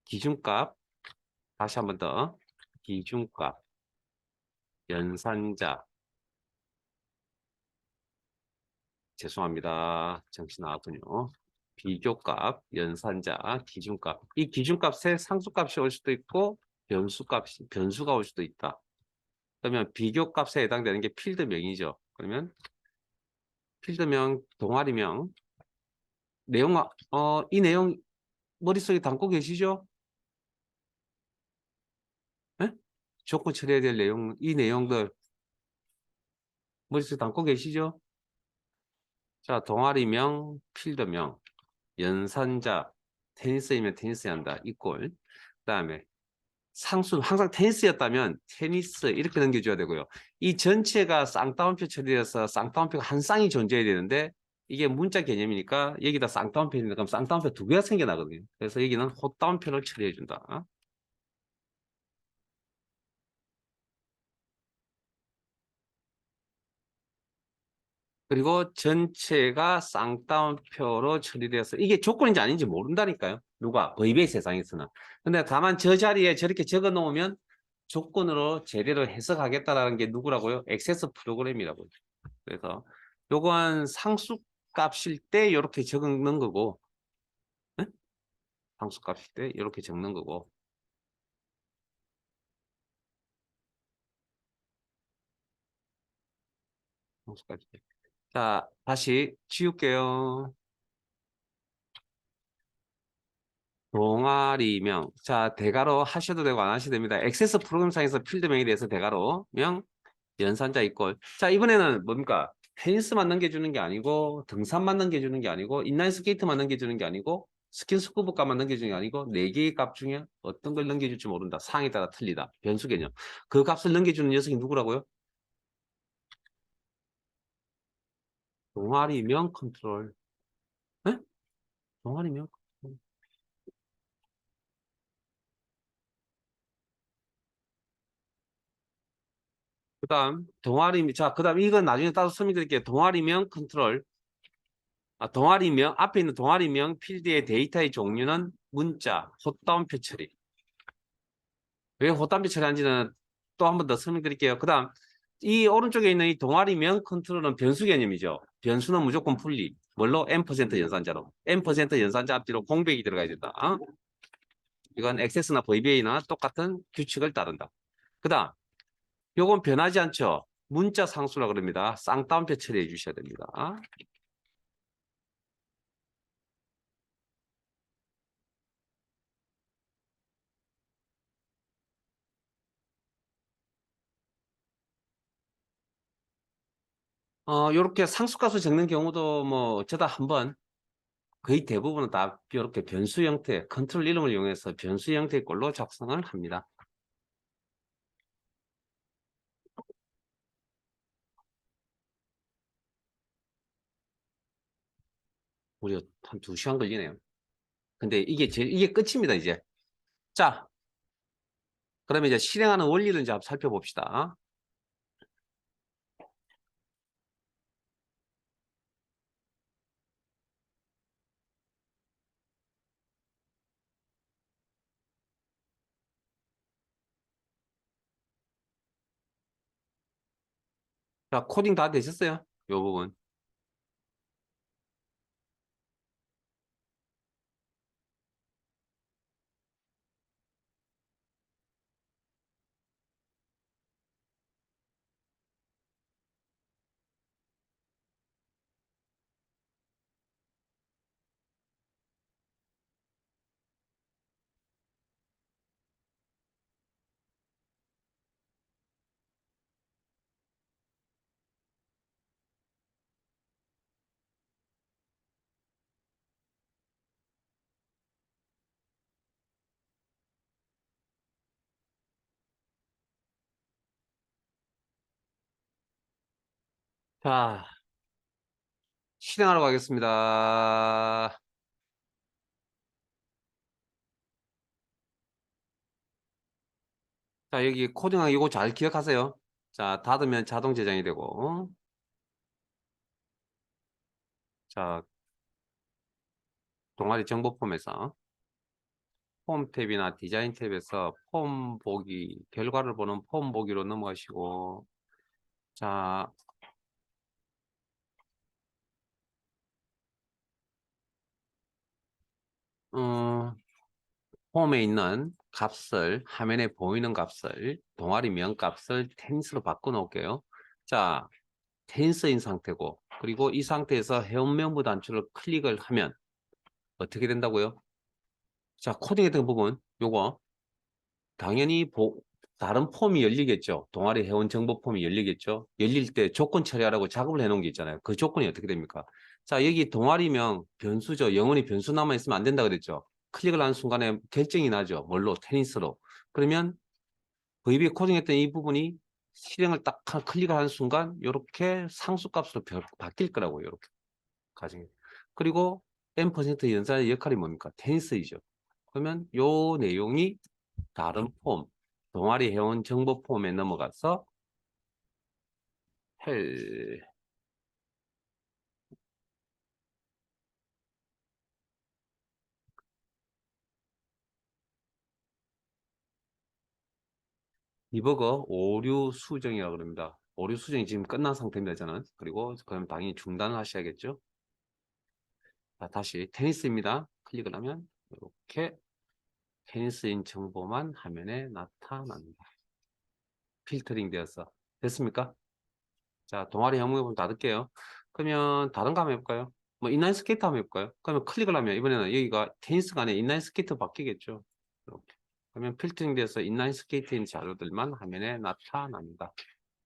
기준값, 다시 한 번 더. 기준값, 연산자, 죄송합니다. 정신 나갔군요. 비교값, 연산자, 기준값. 이 기준값에 상수값이 올 수도 있고 변수가 올 수도 있다. 그러면 비교값에 해당되는 게 필드명이죠. 그러면 필드명, 동아리명, 이 내용 머릿속에 담고 계시죠? 네? 조건 처리해야 될 내용, 이 내용들 머릿속에 담고 계시죠? 자, 동아리명, 필드명, 연산자, 테니스이면 테니스 한다. 이꼴. 그 다음에 상수 항상 테니스였다면 테니스 이렇게 넘겨줘야 되고요. 이 전체가 쌍따옴표 처리해서 쌍따옴표가 한 쌍이 존재해야 되는데 이게 문자 개념이니까 여기다 쌍따옴표 있는데 그럼 쌍따옴표 두 개가 생겨나거든요. 그래서 여기는 헛따옴표를 처리해 준다. 그리고 전체가 쌍따옴표로 처리돼서 이게 조건인지 아닌지 모른다니까요. 누가? VBA 세상에서는. 근데 다만 저 자리에 저렇게 적어 놓으면 조건으로 제대로 해석하겠다라는 게 누구라고요? 액세스 프로그램이라고요. 그래서 요건 상수값일 때 이렇게 적는 거고, 네? 상수값일 때 이렇게 적는 거고. 상수값일 때. 자, 다시 지울게요. 동아리명. 자, 대괄호 하셔도 되고 안 하셔도 됩니다. 액세스 프로그램상에서 필드명에 대해서 대괄호명, 연산자 이꼴. 자, 이번에는 뭡니까? 테니스만 넘겨주는 게 아니고 등산만 넘겨주는 게 아니고 인라인 스케이트만 넘겨주는 게 아니고 스킨스쿠버 값만 넘겨주는 게 아니고 네 개의 값 중에 어떤 걸 넘겨줄지 모른다. 상에 따라 틀리다. 변수 개념. 그 값을 넘겨주는 녀석이 누구라고요? 동아리명 컨트롤. 네? 동아리명 컨트롤. 그다음 이건 나중에 따로 설명드릴게요. 동아리명 컨트롤. 동아리명 앞에 있는 동아리명 필드의 데이터의 종류는 문자, 헛다운표 처리. 왜 헛다운표 처리하는지는 또 한 번 더 설명드릴게요. 그다음 이 오른쪽에 있는 이 동아리명 컨트롤은 변수 개념이죠. 변수는 무조건 분리. 뭘로? n% 연산자로. n% 연산자 앞뒤로 공백이 들어가야 된다. 이건 액세스나 VBA나 똑같은 규칙을 따른다. 그다음 요건 변하지 않죠. 문자 상수라 그럽니다. 쌍따옴표 처리해 주셔야 됩니다. 요렇게 상수값을 적는 경우도 뭐 어쩌다 한번 거의 대부분은 다 이렇게 변수 형태, 컨트롤 이름을 이용해서 변수 형태의 꼴로 작성을 합니다. 우리 한 2시간 걸리네요. 근데 이게 끝입니다, 이제. 자, 그러면 이제 실행하는 원리를 이제 한번 살펴봅시다. 자, 코딩 다 되셨어요? 요 부분. 자, 실행하러 가겠습니다. 자, 여기 코딩하기 이거 잘 기억하세요. 자, 닫으면 자동 저장이 되고, 자, 동아리 정보 폼에서 폼 탭이나 디자인 탭에서 폼 보기, 결과를 보는 폼 보기로 넘어가시고, 자, 어, 폼에 있는 값을, 화면에 보이는 값을, 동아리명 값을 테니스로 바꿔 놓을게요. 자, 테니스인 상태고, 그리고 이 상태에서 회원명부 단추를 클릭을 하면 어떻게 된다고요? 자, 코딩했던 부분, 요거, 당연히 다른 폼이 열리겠죠. 동아리 회원 정보 폼이 열리겠죠. 열릴 때 조건 처리하라고 작업을 해놓은 게 있잖아요. 그 조건이 어떻게 됩니까? 자, 여기 동아리명 변수죠. 영원히 변수 남아있으면 안 된다 그랬죠. 클릭을 하는 순간에 결정이 나죠. 뭘로? 테니스로. 그러면 VB 코딩했던 이 부분이 실행을 딱 클릭을 하는 순간 이렇게 상수값으로 바뀔 거라고요. 이렇게 가정해. 그리고 M% 연산의 역할이 뭡니까? 테니스이죠. 그러면 요 내용이 다른 폼, 동아리 회원 정보 폼에 넘어가서 헬 디버거 오류 수정이라고 합니다. 오류 수정이 지금 끝난 상태입니다, 저는. 그리고 그럼 당연히 중단을 하셔야겠죠. 자, 다시 테니스입니다. 클릭을 하면 이렇게 테니스인 정보만 화면에 나타납니다. 필터링 되어서 됐습니까? 자, 동아리 형무 부분 닫을게요. 그러면 다른 거 한번 해볼까요? 뭐 인라인 스케이트 한번 해볼까요? 그러면 클릭을 하면 이번에는 여기가 테니스가 아니라 인라인 스케이트 바뀌겠죠. 이렇게. 그러면 필터링 돼서 인라인 스케이트인 자료들만 화면에 나타납니다.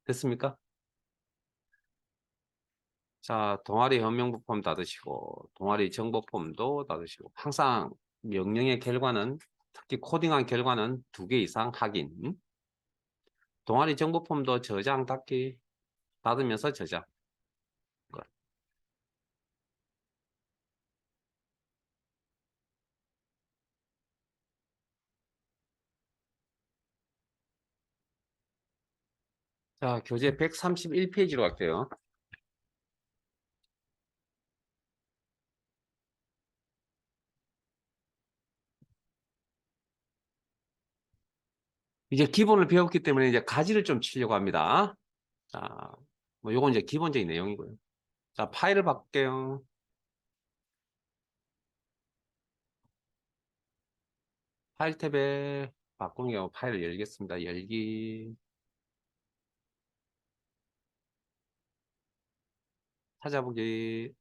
됐습니까? 자, 동아리 현명부 폼 닫으시고 동아리 정보 폼도 닫으시고 항상 명령의 결과는 특히 코딩한 결과는 2개 이상 확인. 동아리 정보 폼도 저장 닫기 닫으면서 저장. 자, 교재 131페이지로 갈게요. 이제 기본을 배웠기 때문에 이제 가지를 좀 치려고 합니다. 자, 뭐 요건 이제 기본적인 내용이고요. 자, 파일을 바꿀게요. 파일 탭에 바꾸는 경우 파일을 열겠습니다. 열기, 찾아보기,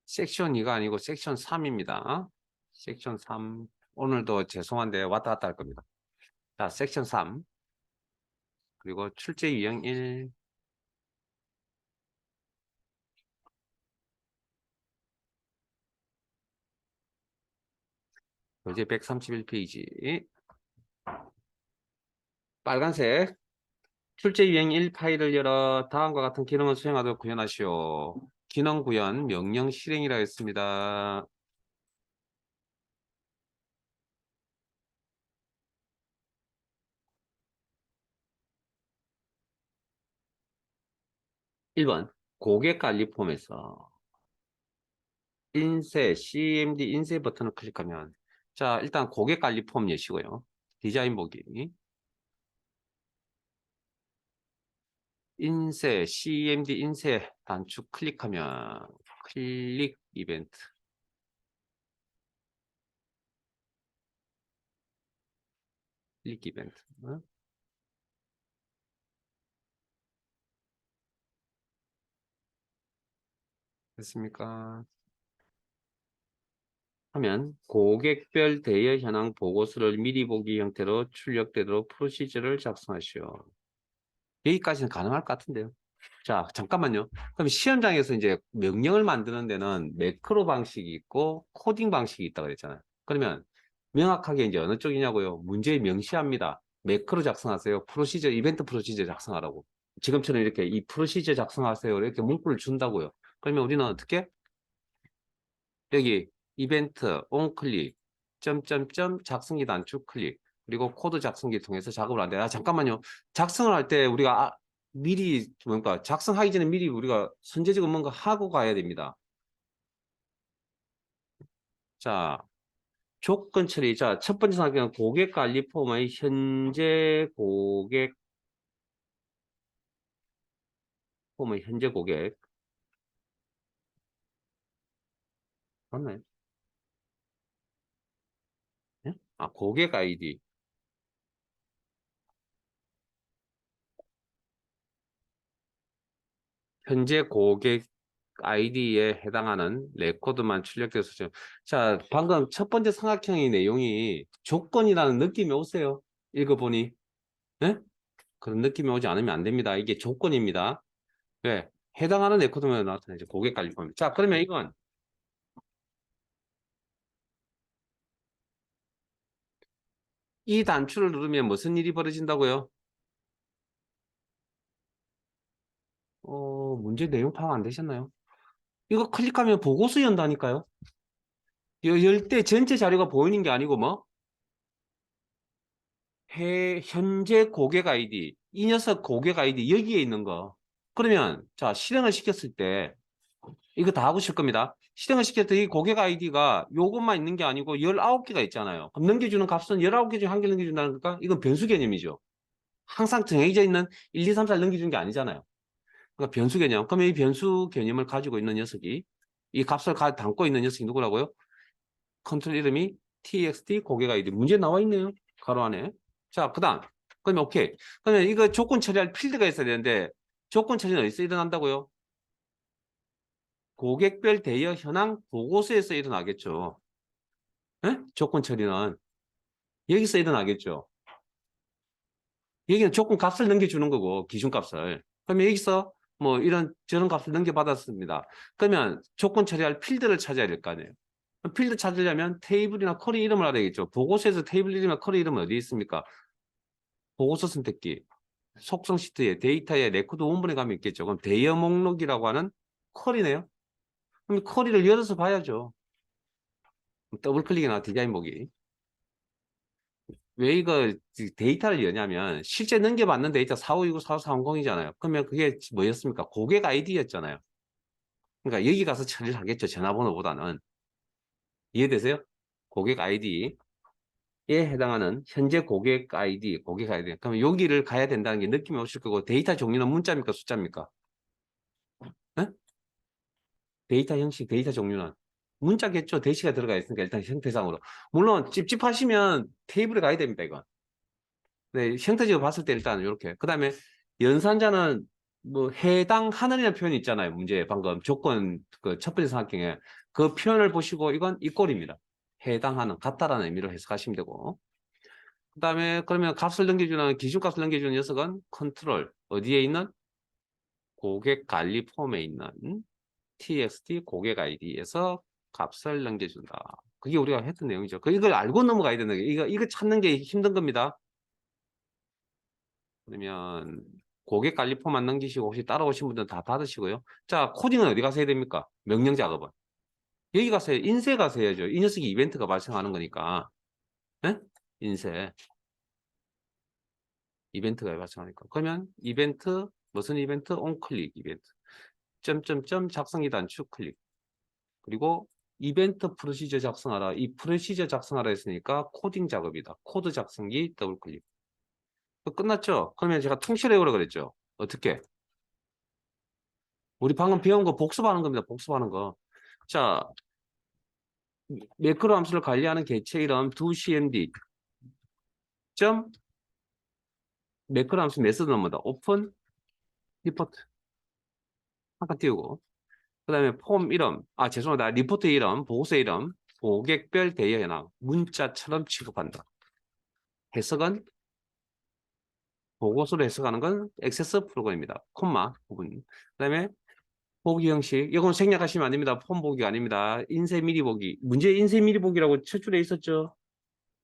섹션 2가 아니고 섹션 3입니다. 섹션 3. 오늘도 죄송한데 왔다 갔다 할 겁니다. 자, 섹션 3. 그리고 출제 유형 1. 교재 131페이지. 빨간색. 출제 유형 1 파일을 열어 다음과 같은 기능을 수행하도록 구현하시오. 기능 구현, 명령 실행이라 했습니다. 1번 고객 관리 폼에서 인쇄, CMD 인쇄 버튼을 클릭하면 자 일단 고객 관리 폼 여시고요. 디자인 보기. 인쇄, CMD 인쇄 단축 클릭하면 클릭 이벤트. 클릭 이벤트. 됐습니까? 하면 고객별 대여 현황 보고서를 미리 보기 형태로 출력되도록 프로시저를 작성하시오. 여기까지는 가능할 것 같은데요. 자, 잠깐만요. 그럼 시험장에서 이제 명령을 만드는 데는 매크로 방식이 있고 코딩 방식이 있다고 그랬잖아요. 그러면 명확하게 이제 어느 쪽이냐고요? 문제에 명시합니다. 매크로 작성하세요. 프로시저, 이벤트 프로시저 작성하라고. 지금처럼 이렇게 이 프로시저 작성하세요. 이렇게 문구를 준다고요. 그러면 우리는 어떻게? 여기 이벤트 온클릭 점점점 작성기 단축 클릭 그리고 코드 작성기 통해서 작업을 한대. 아 잠깐만요. 작성을 할 때 우리가 미리 뭔가 작성하기 전에 미리 우리가 선제적으로 뭔가 하고 가야 됩니다. 자 조건 처리. 자 첫 번째 상황은 고객 관리 폼의 현재 고객 폼의 현재 고객 맞나요? 예? 아 고객 아이디 현재 고객 아이디에 해당하는 레코드만 출력돼서 자 방금 첫 번째 삼각형의 내용이 조건이라는 느낌이 오세요? 읽어보니 네? 그런 느낌이 오지 않으면 안 됩니다. 이게 조건입니다. 왜? 해당하는 레코드만 나타내죠. 고객 관리 폼. 자 그러면 이건 이 단추를 누르면 무슨 일이 벌어진다고요? 문제 내용 파악 안 되셨나요? 이거 클릭하면 보고서 연다니까요. 열 때 전체 자료가 보이는 게 아니고 뭐 현재 고객 아이디, 이 녀석 고객 아이디 여기에 있는 거. 그러면 자 실행을 시켰을 때 이거 다 하고 싶을 겁니다. 실행을 시켰을 때 이 고객 아이디가 요것만 있는 게 아니고 19개가 있잖아요. 그럼 넘겨주는 값은 19개 중에 한 개 넘겨준다는 걸까? 이건 변수 개념이죠. 항상 정해져 있는 1, 2, 3, 4를 넘겨주는 게 아니잖아요. 그러니까 변수 개념. 그러면 이 변수 개념을 가지고 있는 녀석이 이 값을 담고 있는 녀석이 누구라고요? 컨트롤 이름이 txt 고객 아이디. 문제 나와 있네요. 가로 안에. 자, 그 다음. 그러면 오케이. 그러면 이거 조건 처리할 필드가 있어야 되는데 조건 처리는 어디서 일어난다고요? 고객별 대여 현황 보고서에서 일어나겠죠. 에? 조건 처리는 여기서 일어나겠죠. 여기는 조건 값을 넘겨주는 거고 기준 값을. 그러면 여기서 뭐 이런 저런 값을 넘겨받았습니다. 그러면 조건 처리할 필드를 찾아야 될 거 아니에요. 필드 찾으려면 테이블이나 쿼리 이름을 알아야 겠죠. 보고서에서 테이블 이름이나 쿼리 이름은 어디 있습니까? 보고서 선택기. 속성 시트에 데이터에 레코드 원본에 가면 있겠죠. 그럼 대여 목록이라고 하는 쿼리네요. 그럼 쿼리를 열어서 봐야죠. 더블 클릭이나 디자인 보기. 왜 이거 데이터를 여냐면 실제 넘겨받는 데이터 4529, 4430이잖아요. 그러면 그게 뭐였습니까? 고객 아이디였잖아요. 그러니까 여기 가서 처리를 하겠죠. 전화번호보다는. 이해되세요? 고객 아이디에 해당하는 현재 고객 아이디, 고객 아이디. 그러면 여기를 가야 된다는 게 느낌이 오실 거고 데이터 종류는 문자입니까? 숫자입니까? 에? 데이터 형식, 데이터 종류는 문자겠죠. 대시가 들어가 있으니까 일단 형태상으로. 물론 찝찝하시면 테이블에 가야 됩니다. 이건. 네, 형태적으로 봤을 때 일단 이렇게. 그 다음에 연산자는 뭐 해당하는이라는 표현이 있잖아요. 문제 방금 조건 그 첫 번째 삼각형에 그 표현을 보시고 이건 이 꼴입니다. 해당하는 같다라는 의미로 해석하시면 되고. 그 다음에 그러면 값을 넘겨주는 기준값을 넘겨주는 녀석은 컨트롤 어디에 있는 고객 관리 폼에 있는 txt 고객 아이디에서 값을 넘겨준다. 그게 우리가 했던 내용이죠. 이걸 알고 넘어가야 되는 거예요. 이거 찾는 게 힘든 겁니다. 그러면 고객 관리 폼만 넘기시고 혹시 따라오신 분들은 다 받으시고요. 자, 코딩은 어디 가서 해야 됩니까? 명령 작업은. 여기 가서 인쇄 가서 해야죠. 이 녀석이 이벤트가 발생하는 거니까. 네? 인쇄. 이벤트가 발생하니까. 그러면 이벤트, 무슨 이벤트? 온클릭 이벤트. 점점점 작성기 단축 클릭. 그리고 이벤트 프로시저 작성하라. 이 프로시저 작성하라 했으니까 코딩 작업이다. 코드 작성기 더블 클릭. 끝났죠? 그러면 제가 통실해오라 그랬죠? 어떻게? 우리 방금 배운 거 복습하는 겁니다. 복습하는 거. 자, 매크로 함수를 관리하는 개체 이름 doCMD 점 매크로 함수 메서드 넘어다 오픈 리포트 한칸 띄우고 그 다음에 폼 이름 죄송합니다. 리포트 이름 보고서 이름 고객별 대여 현황 문자처럼 취급한다. 해석은 보고서로 해석하는 건 액세스 프로그램입니다. 콤마 부분. 그 다음에 보기 형식. 이건 생략하시면 안 됩니다. 폼 보기가 아닙니다. 인쇄 미리 보기. 문제 인쇄 미리 보기라고 첫 줄에 있었죠.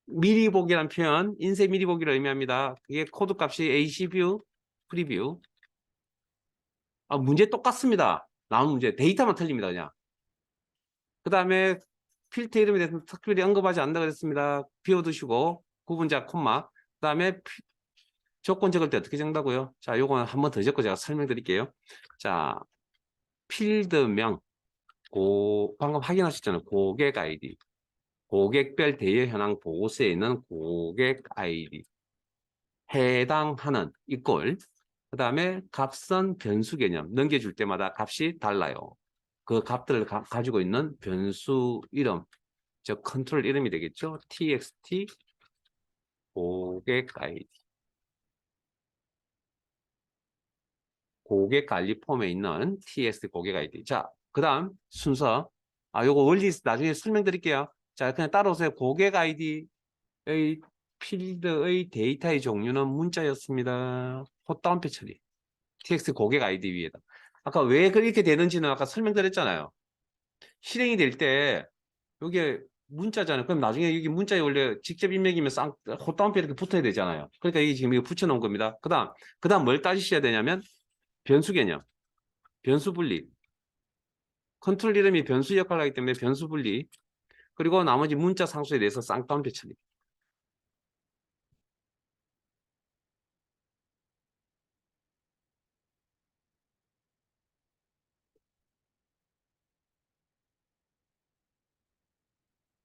미리 보기란 표현, 인쇄 미리 보기를 의미합니다. 그게 코드 값이 AC뷰, 프리뷰. 문제 똑같습니다. 나온 문제. 데이터만 틀립니다. 그냥. 그 다음에 필터 이름에 대해서 특별히 언급하지 않는다 그랬습니다. 비워두시고 구분자 콤마. 그 다음에 조건 적을 때 어떻게 적는다고요? 자, 요거는 한 번 더 적고 제가 설명드릴게요. 자, 필드명. 방금 확인하셨잖아요. 고객 아이디. 고객별 대여 현황 보고서에 있는 고객 아이디. 해당하는 이꼴. 그 다음에 값은 변수 개념. 넘겨줄 때마다 값이 달라요. 그 값들을 가지고 있는 변수 이름. 즉 컨트롤 이름이 되겠죠. txt 고객 아이디. 고객 관리 폼에 있는 txt 고객 아이디. 자, 그 다음 순서. 요거 원리 나중에 설명드릴게요. 자, 그냥 따라오세요. 고객 아이디의 필드의 데이터의 종류는 문자였습니다. 헛다운표 처리. txt 고객 아이디 위에다. 아까 왜 그렇게 되는지는 아까 설명드렸잖아요. 실행이 될 때 여기에 문자잖아요. 그럼 나중에 여기 문자에 원래 직접 입력이면 헛다운표 이렇게 붙어야 되잖아요. 그러니까 이게 지금 이거 붙여놓은 겁니다. 그 다음 뭘 따지셔야 되냐면 변수 개념, 변수 분리. 컨트롤 이름이 변수 역할을 하기 때문에 변수 분리. 그리고 나머지 문자 상수에 대해서 쌍따옴표 처리.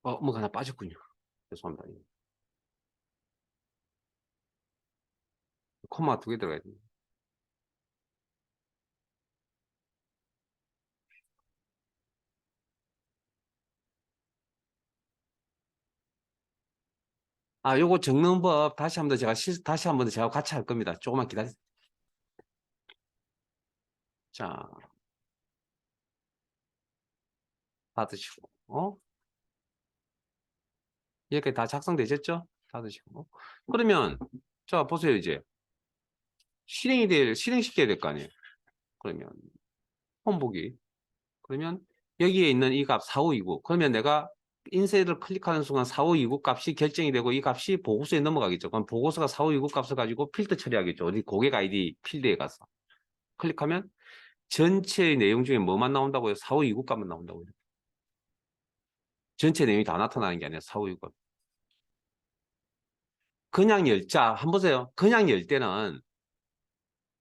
뭐가 하나 빠졌군요. 죄송합니다. 코마 2개 들어가야 됩니다. 요거 적는 법 다시 한번 더 제가 같이 할 겁니다. 조금만 기다리세요. 자, 닫으시고. 이렇게 다 작성되셨죠? 닫으시고. 그러면, 자, 보세요, 이제. 실행시켜야 될 거 아니에요? 그러면, 홈 보기. 그러면, 여기에 있는 이 값 4529. 그러면 내가 인쇄를 클릭하는 순간 4529 값이 결정이 되고 이 값이 보고서에 넘어가겠죠. 그럼 보고서가 4529 값을 가지고 필터 처리하겠죠. 어디 고객 아이디 필드에 가서. 클릭하면 전체 내용 중에 뭐만 나온다고요? 4529 값만 나온다고요. 전체 내용이 다 나타나는 게 아니라 4529. 그냥 한번 보세요. 그냥 열 때는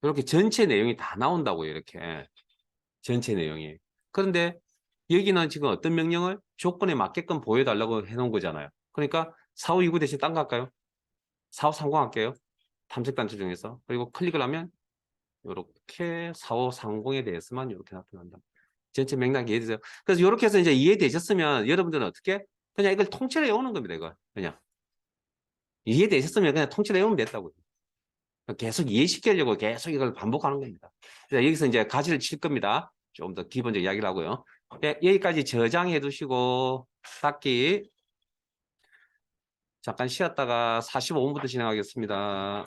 이렇게 전체 내용이 다 나온다고요. 이렇게. 전체 내용이. 그런데 여기는 지금 어떤 명령을 조건에 맞게끔 보여달라고 해놓은 거잖아요. 그러니까 4529 대신 딴 거 할까요? 4530 할게요. 탐색 단추 중에서. 그리고 클릭을 하면 이렇게 4530에 대해서만 이렇게 나타난다. 전체 맥락 이해되세요? 그래서 이렇게 해서 이제 이해되셨으면 여러분들은 어떻게? 그냥 이걸 통째로 외우는 겁니다. 이거 그냥. 이해되셨으면 그냥 통째로 외우면 됐다고요. 계속 이해시키려고 계속 이걸 반복하는 겁니다. 여기서 이제 가지를 칠 겁니다. 좀 더 기본적 이야기를 하고요. 여기까지 저장해 두시고 닫기. 잠깐 쉬었다가 45분부터 진행하겠습니다.